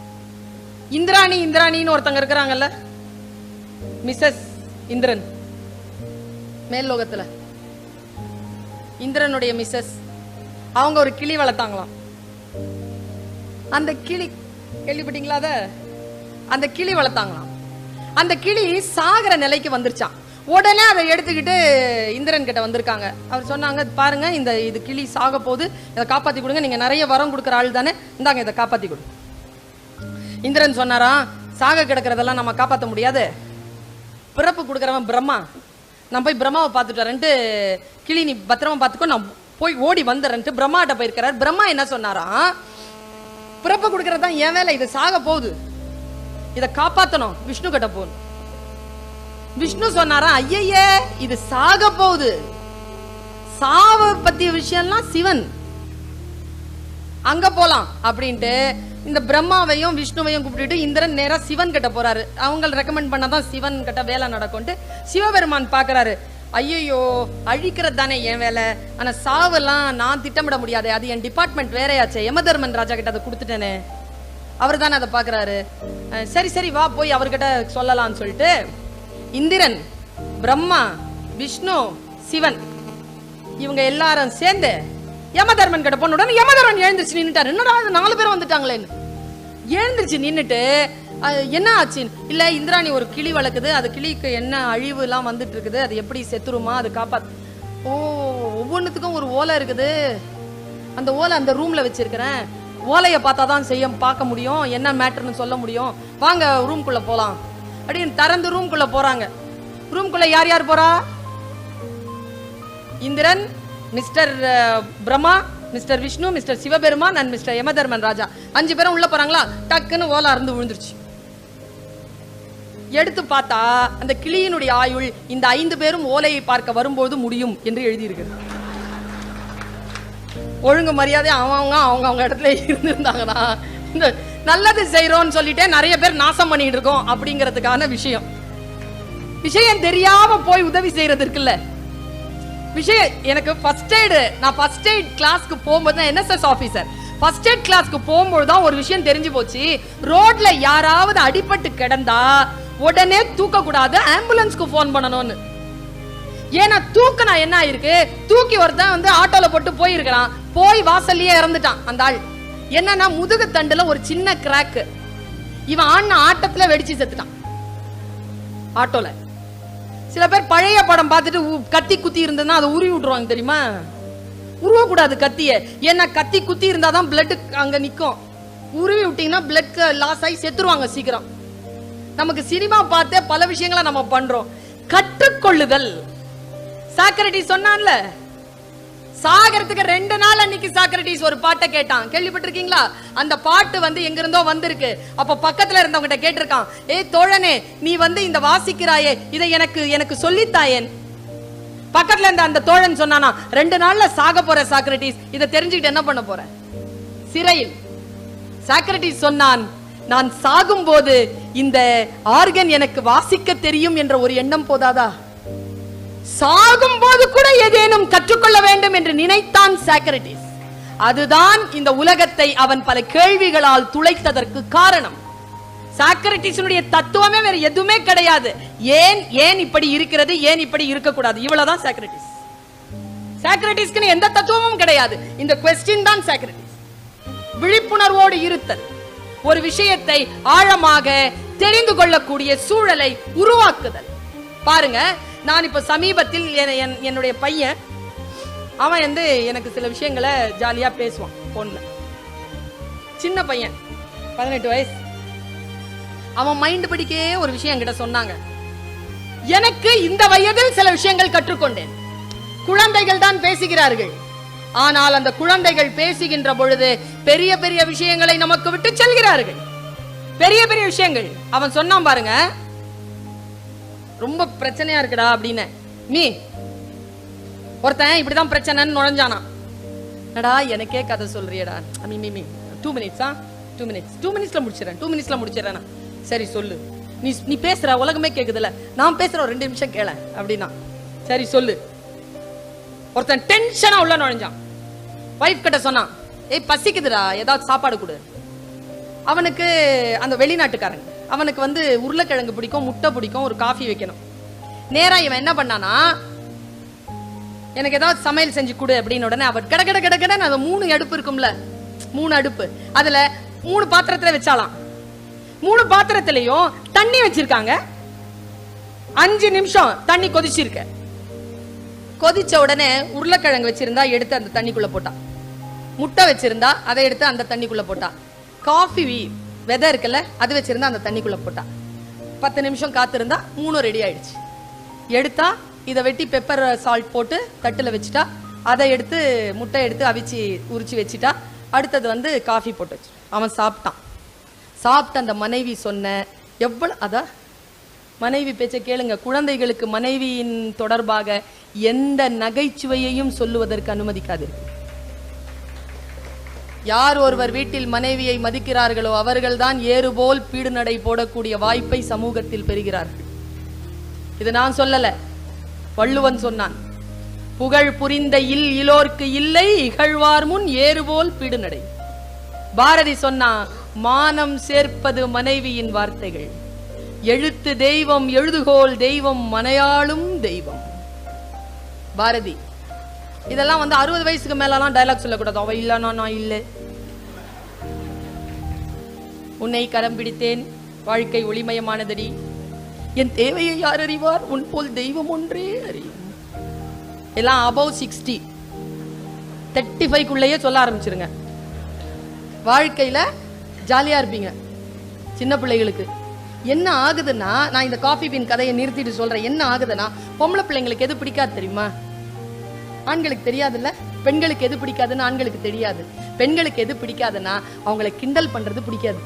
இந்திராணின்னு ஒருத்தங்க இருக்கிறாங்கல்ல, மிஸ்ஸஸ் இந்திரன், மேல் லோகத்துல இந்திரனுடைய மிஸ்ஸஸ், அவங்க ஒரு கிளி வளர்த்தாங்களாம். அந்த கிளி கேள்விப்பட்டீங்களா? அந்த கிளி வளர்த்தாங்களாம். அந்த கிளி சாகர நிலைக்கு வந்துருச்சான். உடனே அதை எடுத்துக்கிட்டு இந்திரன் கிட்ட வந்திருக்காங்க. அவர் சொன்னாங்க, பாருங்க இது கிளி சாக போகுது, இதை காப்பாத்தி கொடுங்க, நீங்க நிறைய வரம் கொடுக்குற ஆள் தானே, இந்தாங்க இதை காப்பாத்தி கொடு. இந்திரன் சொன்னாரா, சாக கிடக்கிறதெல்லாம் நம்ம காப்பாற்ற முடியாது, பிறப்பு கொடுக்குறவன் பிரம்மா, நான் போய் பிரம்மாவை பார்த்துட்டு வரேன்ட்டு, கிளி நீ பத்திரமா பார்த்துக்கோ, நான் போய் ஓடி வந்துடுறேன்ட்டு பிரம்மாட்ட போயிருக்கிறார். பிரம்மா என்ன சொன்னாரா, பிறப்பு கொடுக்கறது தான் என் வேலை, இது சாக போகுது, இதை காப்பாத்தணும், விஷ்ணு கிட்ட போகணும். விஷ்ணு சொன்னாரா, ஐயே இது சாக போகுது, சாவ பத்திய விஷயம்லாம் சிவன், அங்க போலாம் அப்படின்ட்டு இந்த பிரம்மாவையும் விஷ்ணுவையும் கூப்பிட்டு இந்திரன் நேரா சிவன் கிட்ட போறாரு. அவங்க ரெக்கமெண்ட் பண்ணாதான் சிவன் கிட்ட வேலை நடக்கும்ட்டு சிவபெருமான் பாக்குறாரு. ஐயோ, அழிக்கிறது தானே என் வேலை, ஆனா சாவெல்லாம் நான் திட்டமிட முடியாது, அது என் டிபார்ட்மெண்ட் வேறையாச்சே, யமதர்மன் ராஜா கிட்ட அதை கொடுத்துட்டேனே, அவர் தானே அதை பாக்குறாரு. சரி வா போய் அவர்கிட்ட சொல்லலாம்னு சொல்லிட்டு இந்திரன், பிரம்மா, விஷ்ணு, சிவன் இவங்க எல்லாரும் சேர்ந்து யமதர்மன் கிட்ட போன உடனே யமதர்மன் எழுந்திருச்சு நின்னுட்டாரு. என்னடா 4 பேரும் வந்துட்டாங்களேன்னு எழுந்திருச்சு நின்னுட்டு, என்ன ஆச்சு? இல்ல இந்திராணி ஒரு கிளி வளர்க்குது, அது கிளிக்கு என்ன அழிவு எல்லாம் வந்துட்டு இருக்குது, அது எப்படி செத்துருமா, அது காப்பாத்து. ஓ, ஒவ்வொன்றுத்துக்கும் ஒரு ஓலை இருக்குது, அந்த ஓலை அந்த ரூம்ல வச்சிருக்கிறேன், ஓலையை பார்த்தாதான் பார்க்க முடியும், என்ன மேட்டர்னு சொல்ல முடியும், வாங்க ரூம்குள்ள போலாம். அப்படின்னு திறந்து ரூம்குள்ள போறாங்க. ரூம்குள்ள யார் யார் போறா? Indiran, mister Brahma, mister Vishnu, mister Sivaperuman and mister Yamadharman Raja. 5 பேரும் உள்ள போறாங்களா, டக்குன்னு ஓலை அறுந்து விழுந்துருச்சு. எடுத்து பார்த்தா அந்த கிளியினுடைய ஆயுள் இந்த 5 பேரும் ஓலையை பார்க்க வரும்போது முடியும் என்று எழுதியிருக்கிறது. ஒழுங்கு மரியாதை அவங்க இடத்துல இருந்திருந்தாங்கன்னா, இந்த நல்லது செய்யறோம்னு சொல்லிட்டே நிறைய பேர் நாசம் பண்ணிட்டு இருக்கோம் அப்படிங்கிறதுக்கான விஷயம் தெரியாம போய் உதவி செய்யறது இருக்குல்ல. விஷயம் எனக்கு ஃபர்ஸ்ட் எய்டு, நான் ஃபர்ஸ்ட் எய்ட் கிளாஸ்க்கு போகும்போது தான் NSS ஆபீசர். ஃபர்ஸ்ட் எய்ட் கிளாஸ்க்கு போகும்போது தான் ஒரு விஷயம் தெரிஞ்சு போச்சு. ரோட்ல யாராவது அடிபட்டு கிடந்தா உடனே தூக்க கூடாது, ஆம்புலன்ஸ்க்கு போன் பண்ணணும்னு. ஏன்னா தூக்குனா என்ன ஆயிருக்கு, தூக்கி ஒருத்தன் வந்து ஆட்டோல போட்டு போயிருக்கிறான், போய் வாசல்லையே இறந்துட்டான். அந்த ஆள் என்னன்னா முதுகு தண்டுல ஒரு சின்ன கிராக், இவன் ஆடின ஆட்டத்துல வெடிச்சு செத்துட்டான் ஆட்டோல. சில பேர் பழைய படம் பார்த்துட்டு கத்தி குத்தி இருந்ததுன்னா அதை உருவி விட்டுருவாங்க தெரியுமா. உருவ கூடாது கத்திய, ஏன்னா கத்தி குத்தி இருந்தாதான் பிளட் அங்க நிக்கும். உருவி விட்டீங்கன்னா பிளட் லாஸ் ஆகி செத்துருவாங்க சீக்கிரம். நமக்கு சினிமா பார்த்தே பல விஷயங்களை நம்ம பண்றோம். கற்றுக்கொள்ளுதல். சாக்ரட்டிஸ் சொன்னான்ல, சாகறதுக்கு 2 நாள் அன்னைக்கு சாக்ரட்டிஸ் ஒரு பாட்டை கேட்டான். கேள்விப்பட்டிருக்கீங்களா? அந்த பாட்டு வந்து எங்க இருந்தோ வந்திருக்கு. அப்ப பக்கத்துல இருந்தவங்க கேட்டிருக்கான், ஏய் தோழனே, நீ வந்து இந்த வாசிக்கிறாயே, இதை எனக்கு சொல்லித்தாயேன். பக்கத்துல இருந்த அந்த தோழன் சொன்னானா, 2 நாள்ல சாக போற சாக்ரட்டிஸ், இதை தெரிஞ்சுக்கிட்டு என்ன பண்ண போற? சிறையில். சாக்ரட்டிஸ் சொன்னான், நான் சாகும் போது இந்த ஆர்கன் எனக்கு வாசிக்க தெரியும் என்ற ஒரு எண்ணம் போதாதா? சாகும் போது கூட ஏதேனும் கற்றுக்கொள்ள வேண்டும் என்று நினைத்தான் சாக்ரட்டிஸ். அதுதான் இந்த உலகத்தை அவன் பல கேள்விகளால் துளைத்ததற்கு காரணம். சாக்ரட்டிஸினுடைய தத்துவமே வேற எதுவுமே கிடையாது. ஏன் இப்படி இருக்கிறது, ஏன் இப்படி இருக்கக்கூடாது, இவ்வளவுதான் சாக்ரட்டிஸ். சாக்ரட்டிஸ்க்கு எந்த தத்துவமும் கிடையாது. இந்த क्वेश्चन தான் சாக்ரட்டிஸ். விழிப்புணர்வோடு இருத்தல், ஒரு விஷயத்தை ஆழமாக தெரிந்து கொள்ளக்கூடிய சூழலை உருவாக்குதல். பாருங்க, நான் இப்ப சமீபத்தில் என்னுடைய பையன், அவன் வந்து எனக்கு சில விஷயங்களை ஜாலியா பேசுவான் போன்ல. சின்ன பையன், 18 வயசு. அவன் மைண்ட் படிக்கே ஒரு விஷயம் என்கிட்ட சொன்னாங்க. எனக்கு இந்த வயதில் சில விஷயங்கள் கற்றுக்கொண்டேன். குழந்தைகள் தான் பேசுகிறார்கள், ஆனால் அந்த குழந்தைகள் பேசுகின்ற பொழுது பெரிய பெரிய விஷயங்களை நமக்கு விட்டு செல்கிறார்கள். பெரிய பெரிய விஷயங்கள். அவன் சொன்னான் பாருங்க, ரொம்ப பிரச்சனையா இருக்குடா அப்படின்னு. நீ ஒருத்தன் இப்படிதான் பிரச்சனைன்னு நுழைஞ்சானா. நடா எனக்கே கதை சொல்றியடா. 2 மினிட்ஸ்ல முடிச்சிடறேன். சரி சொல்லு, நீ பேசுற உலகமே கேக்குதுல, நான் பேசுற 2 நிமிஷம் கேள அப்படின்னா. சரி சொல்லு. ஒருத்தன் டென்ஷனா உள்ள நுழைஞ்சான். வைஃப் கிட்ட சொன்னான், ஏய் பசிக்குதுடா, ஏதாவது சாப்பாடு கொடு. அவனுக்கு அந்த வெளிநாட்டுக்காரங்க, அவனுக்கு வந்து உருளைக்கிழங்கு பிடிக்கும், முட்டை பிடிக்கும், ஒரு காஃபி வைக்கணும். நேரா இவன் என்ன பண்ணானா, எனக்கு ஏதாவது சமையல் செஞ்சு கொடு அப்படின்னு. உடனே அவர் கடை அந்த 3 அடுப்பு இருக்கும்ல, 3 அடுப்பு, அதுல 3 பாத்திரத்துல வச்சாலாம். 3 பாத்திரத்திலையும் தண்ணி வச்சிருக்காங்க. 5 நிமிஷம் தண்ணி கொதிச்சிருக்க. கொதிச்ச உடனே உருளைக்கிழங்கு வச்சிருந்தா எடுத்து அந்த தண்ணிக்குள்ள போட்டா, முட்டை வச்சிருந்தா அதை எடுத்து அந்த தண்ணிக்குள்ள போட்டா, காஃபி விதை இருக்குல்ல அது வச்சிருந்தா அந்த தண்ணிக்குள்ள போட்டா. 10 நிமிஷம் காத்திருந்தா 3 ரெடி ஆயிடுச்சு. எடுத்தா இதை வெட்டி பெப்பர் சால்ட் போட்டு தட்டுல வச்சுட்டா, அதை எடுத்து முட்டை எடுத்து அவிச்சு உரிச்சு வச்சுட்டா, அடுத்தது வந்து காஃபி போட்டு வச்சு அவன் சாப்பிட்டான். சாப்பிட்டு அந்த மனைவி சொன்ன எவ்வளவு மனைவி பேச்ச கேளுங்க. குழந்தைகளுக்கு மனைவியின் தொடர்பாக எந்த நகைச்சுவையையும் சொல்லுவதற்கு அனுமதிக்காது. யார் ஒருவர் வீட்டில் மனைவியை மதிக்கிறார்களோ அவர்கள்தான் ஏறுபோல் பீடு நடை போடக்கூடிய வாய்ப்பை சமூகத்தில் பெறுகிறார்கள். இது நான் சொல்லல, வள்ளுவன் சொன்னான். புகழ் புரிந்த இலோர்க்கு இல்லை, இகழ்வார் முன் ஏறுபோல் பீடு நடை. பாரதி சொன்னா, மானம் சேர்ப்பது மனைவியின் வார்த்தைகள், எழுத்து தெய்வம் எழுதுகோல் தெய்வம் மனையாளும் தெய்வம். பாரதி. இதெல்லாம் வந்து 60 வயசுக்கு மேலாம் டயலாக் சொல்லக்கூடாது. அவ இல்ல நான் இல்லை, உன்னை கரம் பிடித்தேன், வாழ்க்கை ஒளிமயமானதடி, என் தேவையை யார் அறிவார், உன் போல் தெய்வம் ஒன்றே அறியும். எல்லாம் above 60 35க்குள்ளேயே சொல்ல ஆரம்பிச்சிருங்க. வாழ்க்கையில ஜாலியா இருப்பீங்க. சின்ன பிள்ளைகளுக்கு என்ன ஆகுதுன்னா, நான் இந்த காஃபி பீன் கதையை நிறுத்திட்டு சொல்றேன். என்ன ஆகுதுன்னா, பொம்பளை பிள்ளைங்களுக்கு எது பிடிக்காது தெரியுமா? ஆண்களுக்கு தெரியாதுல்ல. பெண்களுக்கு எது பிடிக்காதுன்னு ஆண்களுக்கு தெரியாது. பெண்களுக்கு எது பிடிக்காதுன்னா அவங்களை கிண்டல் பண்றது பிடிக்காது.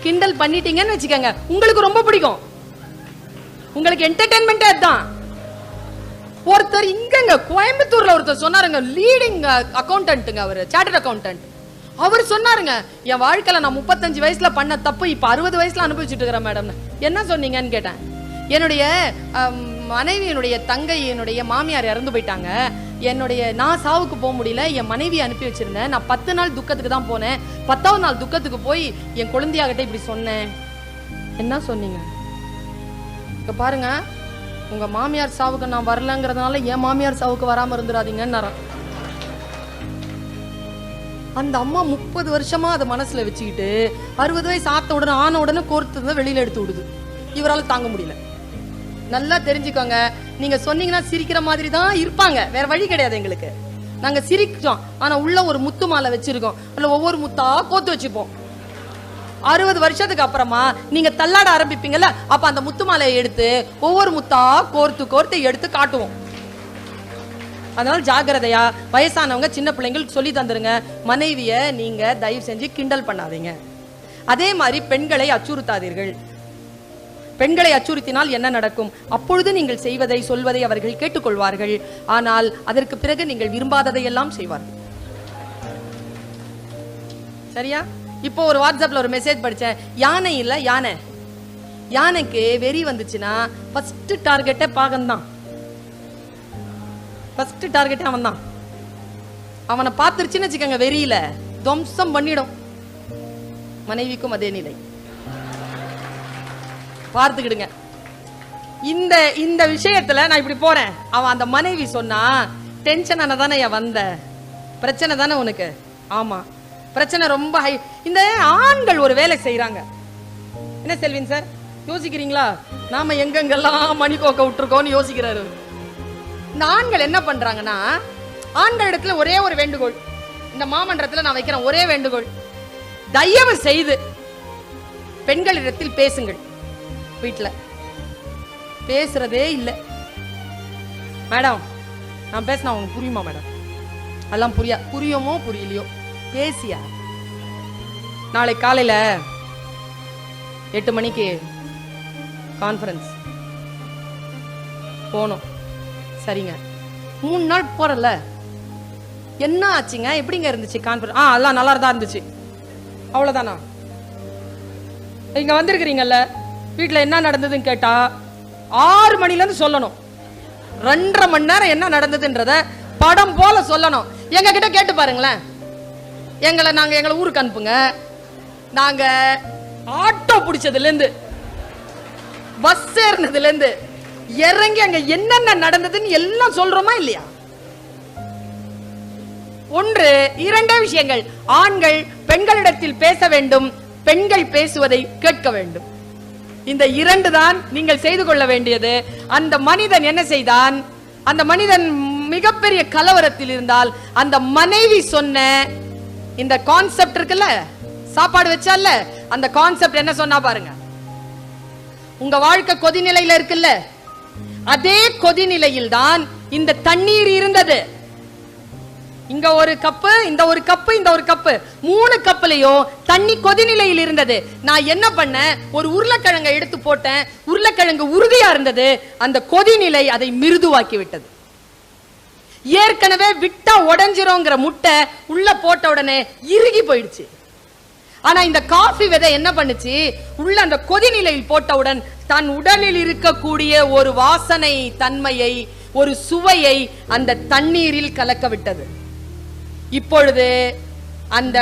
கிண்டல் பண்ணிட்டீங்கன்னு வச்சுக்கோங்க, உங்களுக்கு ரொம்ப பிடிக்கும். உங்களுக்கு என்டர்டெயின்மெண்ட் அதுதான். ஒருத்தர் இங்க கோயம்புத்தூர்ல ஒருத்தர் சொன்னாருங்க, லீடிங் அக்கௌண்டன்ட்டுங்க, அவர் சார்ட்டர்ட் அக்கௌண்டன்ட். அவர் சொன்னாருங்க, என் வாழ்க்கையில நான் 35 வயசுல பண்ண தப்பு இப்ப 60 வயசுல அனுபவிச்சுட்டு இருக்கிறேன் மேடம். என்ன சொன்னீங்கன்னு கேட்டேன். என்னுடைய மனைவியினுடைய தங்கை, என்னுடைய மாமியார் இறந்து போயிட்டாங்க. நான் சாவுக்கு போக முடியல, என் மனைவியை அனுப்பி வச்சிருந்தேன். நான் 10 நாள் துக்கத்துக்கு தான் போனேன். 10வது நாள் துக்கத்துக்கு போய் என் குழந்தையாகிட்ட இப்படி சொன்னேன். என்ன சொன்னீங்க? இங்க பாருங்க, உங்க மாமியார் சாவுக்கு நான் வரலங்கிறதுனால என் மாமியார் சாவுக்கு வராம இருந்துடாதீங்கன்னு. அந்த அம்மா 30 வருஷமா அதை மனசுல வச்சுக்கிட்டு 60 வயசு ஆன உடனே கோர்த்து வெளியில எடுத்து விடுது. இவரால் தாங்க முடியல. நல்லா தெரிஞ்சுக்கோங்க, நீங்க சொன்னீங்கன்னா சிரிக்கிற மாதிரி தான் இருப்பாங்க, வேற வழி கிடையாது எங்களுக்கு. நாங்க சிரிச்சோம், ஆனா உள்ள ஒரு முத்து மாலை வச்சிருக்கோம், அதுல ஒவ்வொரு முத்தா கோத்து வச்சுப்போம். 60 வருஷத்துக்கு அப்புறமா நீங்க தள்ளாட ஆரம்பிப்பீங்கல்ல, அப்ப அந்த முத்து மாலையை எடுத்து ஒவ்வொரு முத்தா கோர்த்து எடுத்து காட்டுவோம். அதனால ஜாக்கிரதையா, வயசானவங்க சின்ன பிள்ளைங்களுக்கு சொல்லி தந்துருங்க, மனைவிய நீங்க தயவு செஞ்சு கிண்டல் பண்ணாதீங்க. அதே மாதிரி பெண்களை அச்சுறுத்தாதீர்கள். பெண்களை அச்சுறுத்தினால் என்ன நடக்கும்? அப்பொழுது நீங்கள் செய்வதை சொல்வதை அவர்கள் கேட்டுக்கொள்வார்கள். ஆனால் அதற்கு பிறகு நீங்கள் விரும்பாததை எல்லாம் செய்வார்கள். சரியா? இப்போ ஒரு வாட்ஸ்அப்ல ஒரு மெசேஜ் படிச்சேன். யானை இல்ல, யானைக்கு வெறி வந்துச்சுன்னா ஃபர்ஸ்ட் டார்கெட்டே பாகன்தான். ஃபர்ஸ்ட் டார்கெட்டே அவன் தான். அவனை பார்த்துருச்சுன்னு வச்சுக்கோங்க, வெறியில துவம்சம் பண்ணிடும். மனைவிக்கும் அதே நிலை. பார்த்துக்கிடுங்க. இந்த விஷயத்துல நான் இப்படி போறேன், அவன் அந்த மனைவி சொன்னா, டென்ஷன் ஆனதானே வந்த பிரச்சனை தானே உனக்கு? ஆமா, பிரச்சனை ரொம்ப ஹை. இந்த ஆண்கள் ஒரு வேலை செய்யறாங்க. என்ன செல்வின் சார் யோசிக்கிறீங்களா? நாம எங்கெங்கெல்லாம் மணி கோக்க விட்டுருக்கோம்னு யோசிக்கிறாரு. இந்த ஆண்கள் என்ன பண்றாங்கன்னா, ஆண்கள் இடத்துல ஒரே ஒரு வேண்டுகோள், இந்த மாமன்றத்துல நான் வைக்கிறேன் ஒரே வேண்டுகோள், தயவு செய்து பெண்களிடத்தில் பேசுங்கள். வீட்டுல பேசுறதே இல்லை மேடம். நான் பேசினா உங்களுக்கு புரியுமா மேடம்? அதெல்லாம் புரியுமோ புரியலையோ, பேசியா. நாளை காலையில 8 மணிக்கு கான்ஃபரன்ஸ் போனோம். சரிங்க, 3 நாள் போறல, என்ன ஆச்சுங்க? எப்படிங்க இருந்துச்சு கான்ஃபரன்ஸ்? அதெல்லாம் நல்லா தான் இருந்துச்சு. அவ்வளவுதானா? இங்க வந்திருக்கிறீங்கல்ல, வீட்டுல என்ன நடந்ததுன்னு கேட்டா 6 மணில இருந்து சொல்லணும். 2.5 மணி நேரம் என்ன நடந்ததுன்றத படம் போல சொல்லணும். எங்க கிட்ட கேட்டு பாருங்களேன். எங்களை ஊருக்கு அனுப்புங்க. நாங்க ஆட்டோ பிடிச்சதுல இருந்து, பஸ் ஏறினதுல இருந்து இறங்கி அங்க என்னென்ன நடந்ததுன்னு எல்லாம் சொல்றோமா இல்லையா? 1 2 விஷயங்கள். ஆண்கள் பெண்களிடத்தில் பேச வேண்டும், பெண்கள் பேசுவதை கேட்க வேண்டும். இந்த 2 தான் நீங்கள் செய்து கொள்ள வேண்டியது. அந்த மனிதன் என்ன செய்தான்? அந்த மனிதன் மிகப்பெரிய கலவரத்தில் இருந்தால், அந்த மனைவி சொன்ன இந்த கான்செப்ட் இருக்குல்ல, சாப்பாடு வச்சால, அந்த கான்செப்ட் என்ன சொன்னா பாருங்க. உங்க வாழ்க்கை கொதிநிலையில இருக்குல்ல, அதே கொதிநிலையில் தான் இந்த தண்ணீர் இருந்தது. இங்க ஒரு கப்பு, இந்த ஒரு கப்பு, இந்த ஒரு கப்பு, 3 கப்புலயும் தண்ணி கொதிநிலையில் இருந்தது. நான் என்ன பண்ணேன்? ஒரு உருளைக்கிழங்கை எடுத்து போட்டேன். உருளைக்கிழங்கு உறுதியா இருந்தது. அந்த கொதிநிலை அதை மிருதுவாக்கி விட்டது. ஏற்கனவே விட்டா உடைஞ்சிரோங்கிற முட்டை உள்ள போட்ட உடனே இறுகி போயிடுச்சு. ஆனா இந்த காஃபி விதை என்ன பண்ணுச்சு? உள்ள அந்த கொதிநிலையில் போட்டவுடன் தன் உடலில் இருக்கக்கூடிய ஒரு வாசனை தன்மையை, ஒரு சுவையை அந்த தண்ணீரில் கலக்க விட்டது. இப்பொழுது அந்த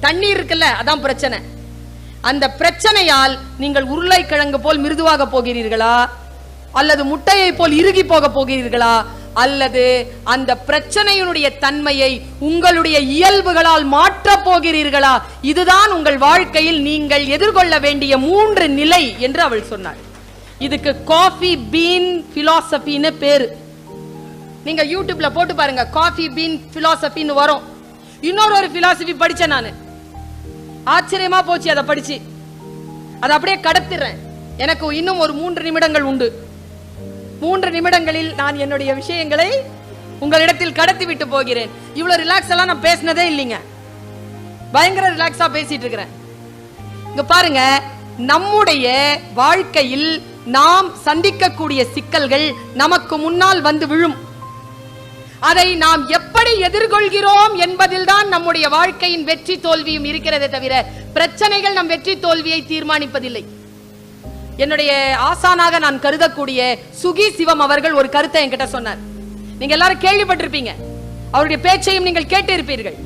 தண்ணீர் இருக்குல்ல, அதான் பிரச்சனை. அந்த பிரச்சனையால் நீங்கள் உருளைக்கிழங்கு போல் மிருதுவாக போகிறீர்களா, அல்லது முட்டையை போல் இறுகி போக போகிறீர்களா, அல்லது அந்த பிரச்சனையினுடைய தன்மையை உங்களுடைய இயல்புகளால் மாற்ற போகிறீர்களா? இதுதான் உங்கள் வாழ்க்கையில் நீங்கள் எதிர்கொள்ள வேண்டிய 3 நிலை என்று அவள் சொன்னாள். இதுக்கு காஃபி பீன் பிலாசபின்னு பேரு. நீங்க யூடியூப்ல போட்டு பாருங்க, காஃபி பீன் பிலாசபின்னு வரும். இன்னொரு பிலாசபி படிச்சேன் நானு. ஆச்சரியமா போச்சு அதை படிச்சு. அதை அப்படியே கடத்திடுறேன். எனக்கு இன்னும் ஒரு 3 நிமிடங்கள் உண்டு. 3 நிமிடங்களில் நான் என்னுடைய விஷயங்களை உங்களிடத்தில் கடத்தி விட்டு போகிறேன். இவ்வளவு ரிலாக்ஸ் எல்லாம் நான் பேசினதே இல்லைங்க. பயங்கர ரிலாக்ஸா பேசிட்டு இருக்கிறேன். இங்க பாருங்க, நம்முடைய வாழ்க்கையில் நாம் சந்திக்கக்கூடிய சிக்கல்கள் நமக்கு முன்னால் வந்து விழும். அதை நாம் எப்படி எதிர்கொள்கிறோம் என்பதில் தான் நம்முடைய வாழ்க்கையின் வெற்றி தோல்வியும் இருக்கிறதே தவிர பிரச்சனைகள் நம் வெற்றி தோல்வியை தீர்மானிப்பதில்லை. என்னுடைய ஆசானாக நான் கருதக்கூடிய சுகி சிவம் அவர்கள் ஒரு கருத்தை என்கிட்ட சொன்னார். நீங்க எல்லாரும் கேள்விப்பட்டிருப்பீங்க, அவருடைய பேச்சையும் நீங்கள் கேட்டு இருப்பீர்கள்.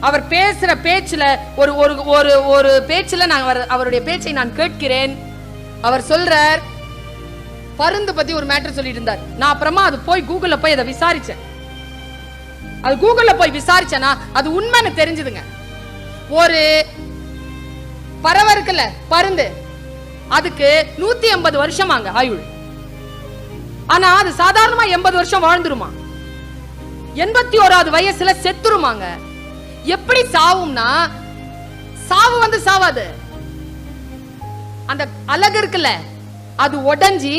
அவர் பேசுற பேச்சுல ஒரு ஒரு ஒரு பேச்சுல நான் அவருடைய பேச்சை நான் கேட்கிறேன். அவர் சொல்றார், பருந்து பத்தி ஒரு மேட்டர் சொல்லிட்டு இருந்தார். நான் அப்புறமா அது போய் கூகுள்ல போய் அதை விசாரிச்சேன். அது கூகுள்ல போய் விசாரிச்சேன்னா அது உண்மைன்னு தெரிஞ்சதுங்க. ஒரு பறவை இருக்குல்ல, பருந்து, அதுக்கு 150 வருஷமாங்க ஆயுள். ஆனா அது சாதாரணமா 80 வருஷம் வாழ்ந்துருமா. 81வது வயசுல செத்துருமாங்க. எப்படி சாவும்னா, சாவு வந்து சாவாது, அந்த அலகு இருக்குல்ல அது உடைஞ்சி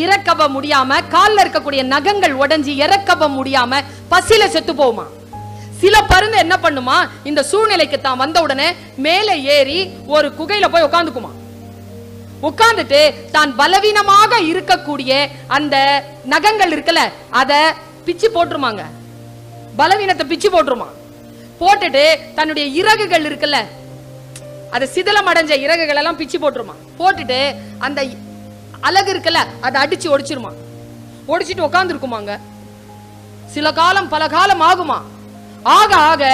இறக்கவ முடியாம, கால்ல இருக்கக்கூடிய நகங்கள் உடைஞ்சி இறக்கவ முடியாம பசியில செத்து போகுமா. சில பருந்து என்ன பண்ணுமா, இந்த சூழ்நிலைக்கு தான் வந்த உடனே மேலே ஏறி ஒரு குகையில போய் உட்கார்ந்துக்குமா. உட்கார்ந்துட்டு தான் பலவீனமாக இருக்கக்கூடிய அந்த நகங்கள் இருக்குல்ல அத பிச்சு போட்டுருமாங்க. பலவீனத்தை பிச்சு போட்டுருமா. போட்டுட்டு தன்னுடைய இறகுகள் இருக்குல்ல, அது சிதிலம் அடைஞ்ச இறகுகள் எல்லாம் பிச்சு போட்டுருமா. போட்டுட்டு அந்த அலகு இருக்குல்ல அதை அடிச்சு ஒடிச்சிருமா. ஒடிச்சிட்டு உட்கார்ந்து இருக்குமாங்க. சில காலம் பல காலம் ஆகுமா. ஆக ஆக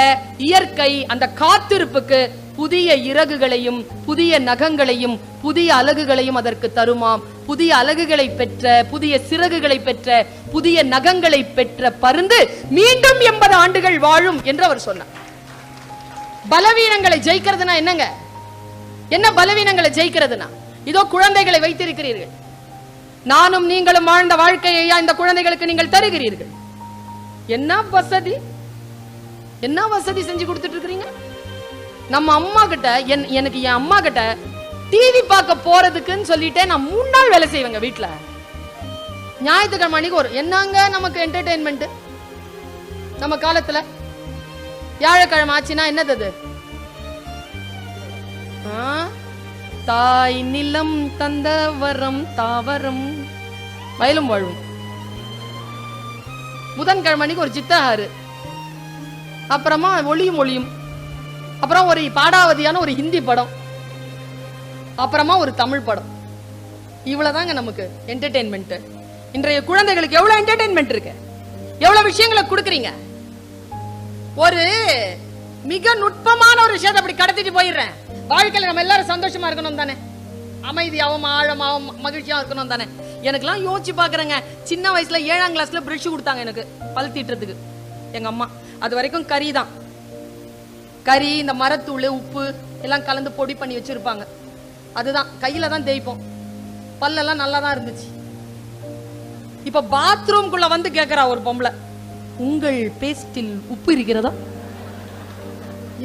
இயற்கை அந்த காத்திருப்புக்கு புதிய இறகுகளையும் புதிய நகங்களையும் புதிய அலகுகளையும் அதற்கு தருமாம். புதிய அலகுகளை பெற்ற, புதிய சிறகுகளை பெற்ற, புதிய நகங்களை பெற்ற பருந்து மீண்டும் 80 ஆண்டுகள் வாழும் என்று அவர் சொன்னார். பலவீனங்களை ஜெயிக்கிறதுனா என்னங்க? என்ன பலவீனங்களை ஜெயிக்கிறதுனா, இதோ குழந்தைகளை வைத்திருக்கிறீர்கள். நானும் நீங்களும் வாழ்ந்த வாழ்க்கையா இந்த குழந்தைகளுக்கு நீங்கள் தருகிறீர்கள். என்ன வசதி, என்ன வசதி செஞ்சு கொடுத்துட்டு இருக்கீங்க. நம்ம அம்மா கிட்ட, எனக்கு என் அம்மா கிட்ட டிவி பார்க்க போறதுக்குன்னு சொல்லிட்டு நான் 3 நாள் வேலை செய்வேங்க வீட்டுல. ஞாயிற்றுக்கிழமை அன்னைக்கு ஒரு என்னங்க நமக்கு என்டர்டெயின்மெண்ட் நம்ம காலத்துல. வியாழக்கிழமை ஆச்சுன்னா என்னது, தாய் நிலம் தந்த வரம் தாவரம் வயலும் வாழும். புதன்கிழமை அன்னைக்கு ஒரு சித்தஹாரு, அப்புறமா ஒளியும் ஒளியும், அப்புறம் ஒரு பாடாவதியான ஒரு ஹிந்தி படம், அப்புறமா ஒரு தமிழ் படம். இவ்வளவுதாங்க நமக்கு என்டர்டெயின்மெண்ட். இன்றைய குழந்தைகளுக்கு எவ்வளவு என்டர்டெயின்மெண்ட் இருக்கு, எவ்வளவு விஷயங்களை கொடுக்குறீங்க. ஒரு மிக நுட்பமான ஒரு விஷயத்தை அப்படி கடத்திட்டு போயிடுறேன். வாழ்க்கையில நம்ம எல்லாரும் சந்தோஷமா இருக்கணும் தானே, அமைதியாவும் ஆழமாவும் மகிழ்ச்சியா இருக்கணும் தானே. எனக்குலாம் யோசிச்சு பாக்குறேங்க, சின்ன வயசுல 7ஆம் கிளாஸ்ல பிரஷ் கொடுத்தாங்க எனக்கு பல் தீட்டுறதுக்கு எங்க அம்மா. அது வரைக்கும் கறி தான், கறி, இந்த மரத்தூள், உப்பு எல்லாம் கலந்து பொடி பண்ணி வச்சிருப்பாங்க. அதுதான் கையில தான் தேய்ப்போம். பல்லெல்லாம் நல்லா தான் இருந்துச்சு. இப்ப பாத்ரூம்குள்ள வந்து கேக்குறா ஒரு பொம்பளை, உங்கள் பேஸ்டில் உப்பு இருக்கிறதா?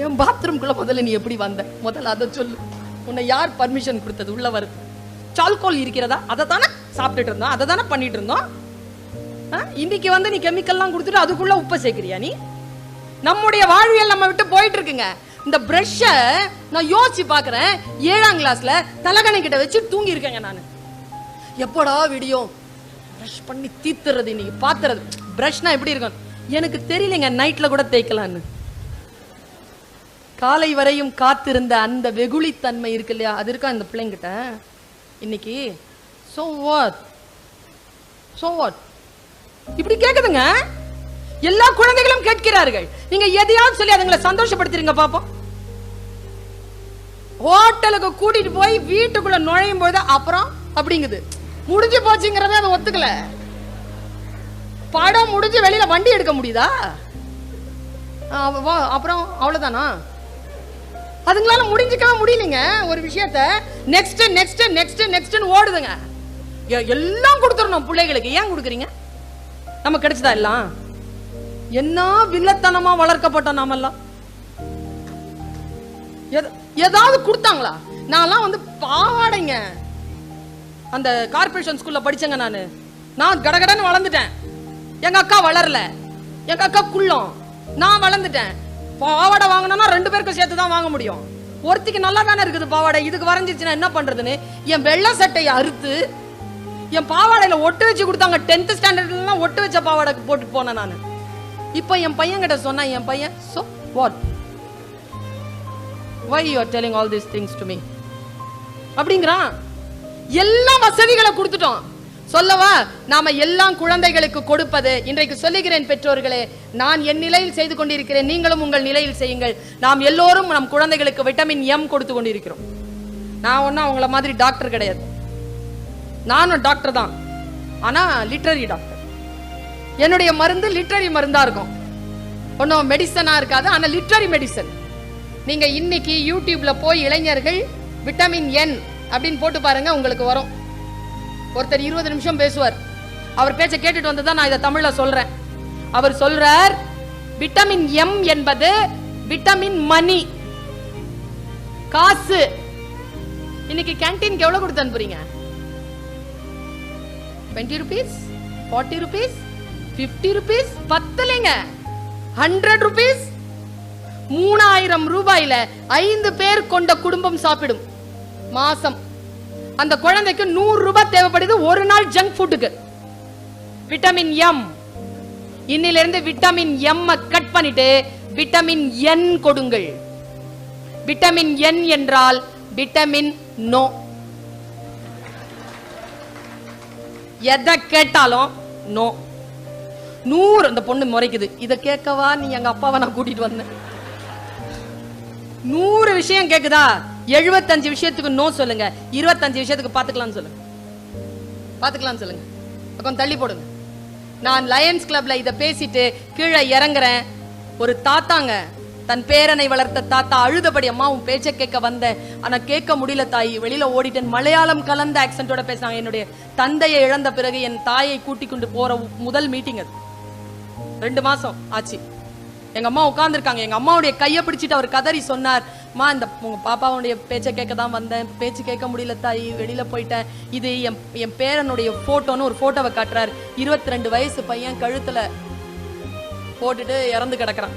என் பாத்ரூம்குள்ள முதல்ல நீ எப்படி வந்த, முதல்ல அதை சொல்லு. உன்னை யார் பர்மிஷன் கொடுத்தது உள்ள வருது? சால்கோல் இருக்கிறதா? அதை தானே சாப்பிட்டுட்டு இருந்தோம், அதை தானே பண்ணிட்டு இருந்தோம். இன்னைக்கு வந்து நீ கெமிக்கல்லாம் கொடுத்துட்டு அதுக்குள்ள உப்பை சேர்க்கிறியா நீ? நம்முடைய வாழ்வியல் நம்ம விட்டு போயிட்டு இருக்குங்க. இந்த பிரஷ நான் யோசிச்சு பாக்குறேன், 7ஆம் கிளாஸ்ல தலகணை கிட்ட வச்சு தூங்கி இருக்கேங்க நானு. எப்படா விடியும் பிரஷ் பண்ணி தீத்துறது, இன்னைக்கு பாத்துறது. பிரஷ்னா எப்படி இருக்கும் எனக்கு தெரியலங்க, நைட்ல கூட தேய்க்கலான்னு. காலை வரையும் காத்திருந்த அந்த வெகுளித்தன்மை இருக்கு இல்லையா, அது இருக்கா இந்த பிள்ளைங்கிட்ட இன்னைக்கு. சோ வாட், சோ வாட் இப்படி கேக்குதுங்க. எல்லா குழந்தைகளும் கேட்கிறார்கள். நீங்க எதையாவது சொல்லி அதுங்களை சந்தோஷப்படுத்துறீங்க பாப்போம். ஹோட்டலுக்கு கூட்டிட்டு போய் வீட்டுக்குள்ள நுழையும் போது அப்புறம் அப்படிங்குது, முடிஞ்சு போச்சுங்கிறத அதை ஒத்துக்கல. படம் முடிஞ்சு வெளியில வண்டி எடுக்க முடியுதா? அப்புறம் அவ்வளவுதானா? அதுங்களால முடிஞ்சுக்கவே முடியலங்க ஒரு விஷயத்த. நெக்ஸ்ட் நெக்ஸ்ட் நெக்ஸ்ட் நெக்ஸ்ட்னு ஓடுதுங்க. எல்லாம் கொடுத்துடணும் பிள்ளைகளுக்கு. ஏன் கொடுக்குறீங்க? நம்ம கிடைச்சதா எல்லாம்? என்ன வில்லத்தனமா வளர்க்கப்பட்டோம் நாமெல்லாம். ஏதாவது கொடுத்தாங்களா? நான்லாம் வந்து பாவாடைங்க. அந்த கார்பரேஷன் ஸ்கூல்ல படிச்சேங்க நான் கடகடன்னு வளர்ந்துட்டேன். எங்க அக்கா வளரல, எங்க அக்கா குள்ளம், நான் வளர்ந்துட்டேன். பாவாடை வாங்கினா 2 பேருக்கு சேர்த்து தான் வாங்க முடியும். ஒருத்திக்கு நல்லா தானே இருக்குது பாவாடை, இதுக்கு வரைஞ்சிருச்சுன்னா என்ன பண்றதுன்னு என் வெள்ளை சட்டையை அறுத்து என் பாவாடையில ஒட்டு வச்சு கொடுத்தாங்க. 10th ஸ்டாண்டர்ட்லாம் ஒட்டு வச்ச பாவாடை போட்டு போனேன் நான். இப்போ என் பையன் கிட்ட சொன்னா, என் பையன் so what, why you are telling all these things to me அப்படிங்கிறான். எல்லா வசதிகளை கொடுத்துட்டோம். சொல்லவா, நாம எல்லாம் குழந்தைகளுக்கு கொடுப்பது. இன்றைக்கு சொல்லுகிறேன் பெற்றோர்களே, நான் என் நிலையில் செய்து கொண்டிருக்கிறேன், நீங்களும் உங்கள் நிலையில் செய்யுங்கள். நாம் எல்லோரும் நம் குழந்தைகளுக்கு விட்டமின் எம் கொடுத்து கொண்டிருக்கிறோம். நான் ஒன்னும் அவங்கள மாதிரி டாக்டர் கிடையாது. நானும் டாக்டர் தான், ஆனா லிட்டரரி டாக்டர். என்னுடைய மருந்து லிட்டரரி மருந்தா இருக்கும், ஒன்னும் மெடிசனா இருக்காது, ஆனா லிட்டரரி மெடிசன். நீங்க இன்னைக்கு யூடியூப்ல போய் இளைஞர்கள் விட்டமின் என் அப்படின்னு போட்டு பாருங்க, உங்களுக்கு வரும். ஒருத்தர் 20 நிமிஷம் பேசுவார். அவர் பேச்ச கேட்டுட்டு வந்துதான் நான் இதை தமிழ்ல சொல்றேன். அவர் சொல்றார், விட்டமின் எம் என்பது விட்டமின் மணி, காசு. இன்னைக்கு கேண்டீனுக்கு எவ்வளவு கொடுத்து அனுப்புறீங்க? 20 rupees, 40 rupees, 50 rupees, பத்தலைங்க, 100 rupees. 3000 ரூபாயில 5 பேர் கொண்ட குடும்பம் சாப்பிடும் மாசம். அந்த குழந்தைக்கு 100 ரூபாய் தேவைப்படுது ஒரு நாள் ஜங்க் ஃபுட்டுக்கு. Vitamin M. இன்னிலிருந்து விட்டமின் எம் கட் பண்ணிட்டு விட்டமின் என் கொடுங்கள். விட்டமின் என் என்றால் விட்டமின் நோ. எதை கேட்டாலும் நோ. 100. அந்த பொண்ணு முறைக்குது, இதை கேட்கவா நீ எங்க அப்பாவை நான் கூட்டிட்டு வந்தேன்? 100 விஷயம் கேக்குதா? 75 விஷயத்துக்கு நோ சொல்லுங்க, 25 விஷயத்துக்கு பாத்துக்கலாம் சொல்லுங்க. பாத்துக்கலாம் சொல்லுங்க, கொஞ்சம் தள்ளி போடுங்க. நான் லயன்ஸ் கிளப்ல இத பேசிட்டு கீழே இறங்குறேன். ஒரு தாத்தாங்க, தன் பேரனை வளர்த்த தாத்தா அழுதபடி, அம்மா உன் பேச்ச கேட்க வந்தேன், ஆனா கேட்க முடியல தாய், வெளியில ஓடிட்டேன். மலையாளம் கலந்த ஆக்சென்டோட பேசினாங்க. என்னுடைய தந்தையை இழந்த பிறகு என் தாயை கூட்டி கொண்டு போற முதல் மீட்டிங் அது. 2 மாசம் ஆச்சு. எங்க அம்மா உட்கார்ந்துருக்காங்க. எங்க அம்மாவுடைய கையை பிடிச்சிட்டு அவர் கதறி சொன்னார், மா இந்த உங்க பாப்பாவுடைய பேச்சை கேட்க தான் வந்தேன், பேச்சு கேட்க முடியல தாய், வெளியில போயிட்டேன். இது என் பேரனுடைய போட்டோன்னு ஒரு போட்டோவை காட்டுறாரு. 22 வயசு பையன் கழுத்துல போட்டுட்டு இறந்து கிடக்குறான்.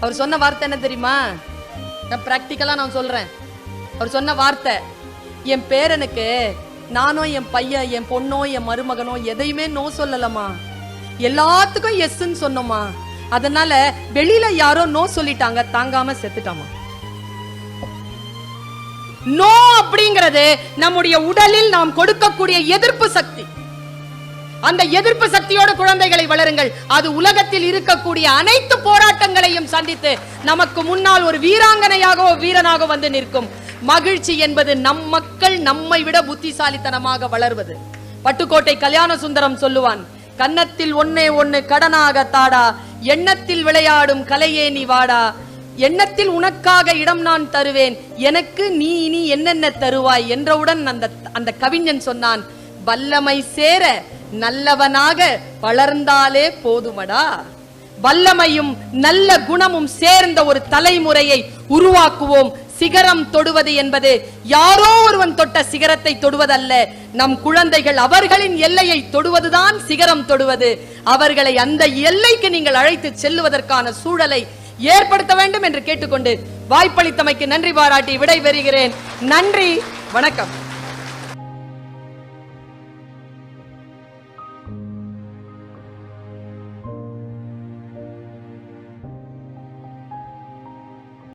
அவர் சொன்ன வார்த்தை என்ன தெரியுமா? நான் பிராக்டிக்கலா நான் சொல்றேன். அவர் சொன்ன வார்த்தை, என் பேரனுக்கு நானோ என் பையன் என் பொண்ணோ என் மருமகனோ எதையுமே நோ சொல்லலமா, எல்லாத்துக்கும் எஸ்ன்னு சொன்னோமா, அதனால வெளியில யாரோ நோ சொல்லிட்டாங்க, தாங்காம செத்துட்டாமா. நோ அப்படிங்கிறது நம்முடைய உடலில் நாம் கொடுக்கக்கூடிய எதிர்ப்பு சக்தி. அந்த எதிர்ப்பு சக்தியோட குழந்தைகளை வளருங்கள். அது உலகத்தில் இருக்கக்கூடிய அனைத்து போராட்டங்களையும் சந்தித்து நமக்கு முன்னால் ஒரு வீராங்கனையாகவோ வீரனாக வந்து நிற்கும். மகிழ்ச்சி என்பது நம் மக்கள் நம்மை விட புத்திசாலித்தனமாக வளர்வது. பட்டுக்கோட்டை கல்யாண சுந்தரம் சொல்லுவான், கன்னத்தில் ஒன்னே ஒன்னு கடனாக தாடா, எண்ணத்தில் விளையாடும் கலையே நீ வாடா, எண்ணத்தில் உனக்காக இடம் நான் தருவேன், எனக்கு நீ இனி என்னென்ன தருவாய் என்றவுடன் அந்த கவிஞன் சொன்னான், வல்லமை சேர நல்லவனாக வளர்ந்தாலே போதுமடா. வல்லமையும் நல்ல குணமும் சேர்ந்த ஒரு தலைமுறையை உருவாக்குவோம். சிகரம் தொடுவது என்பது யாரோ ஒருவன் தொட்ட சிகரத்தை தொடுவதல்ல, நம் குழந்தைகள் அவர்களின் எல்லையை தொடுவதுதான் சிகரம் தொடுவது. அவர்களை அந்த எல்லைக்கு நீங்கள் அழைத்து செல்லுவதற்கான சூழலை ஏற்படுத்த வேண்டும் என்று கேட்டுக்கொண்டு வாய்ப்பளித்தமைக்கு நன்றி பாராட்டி விடை பெறுகிறேன். நன்றி, வணக்கம்.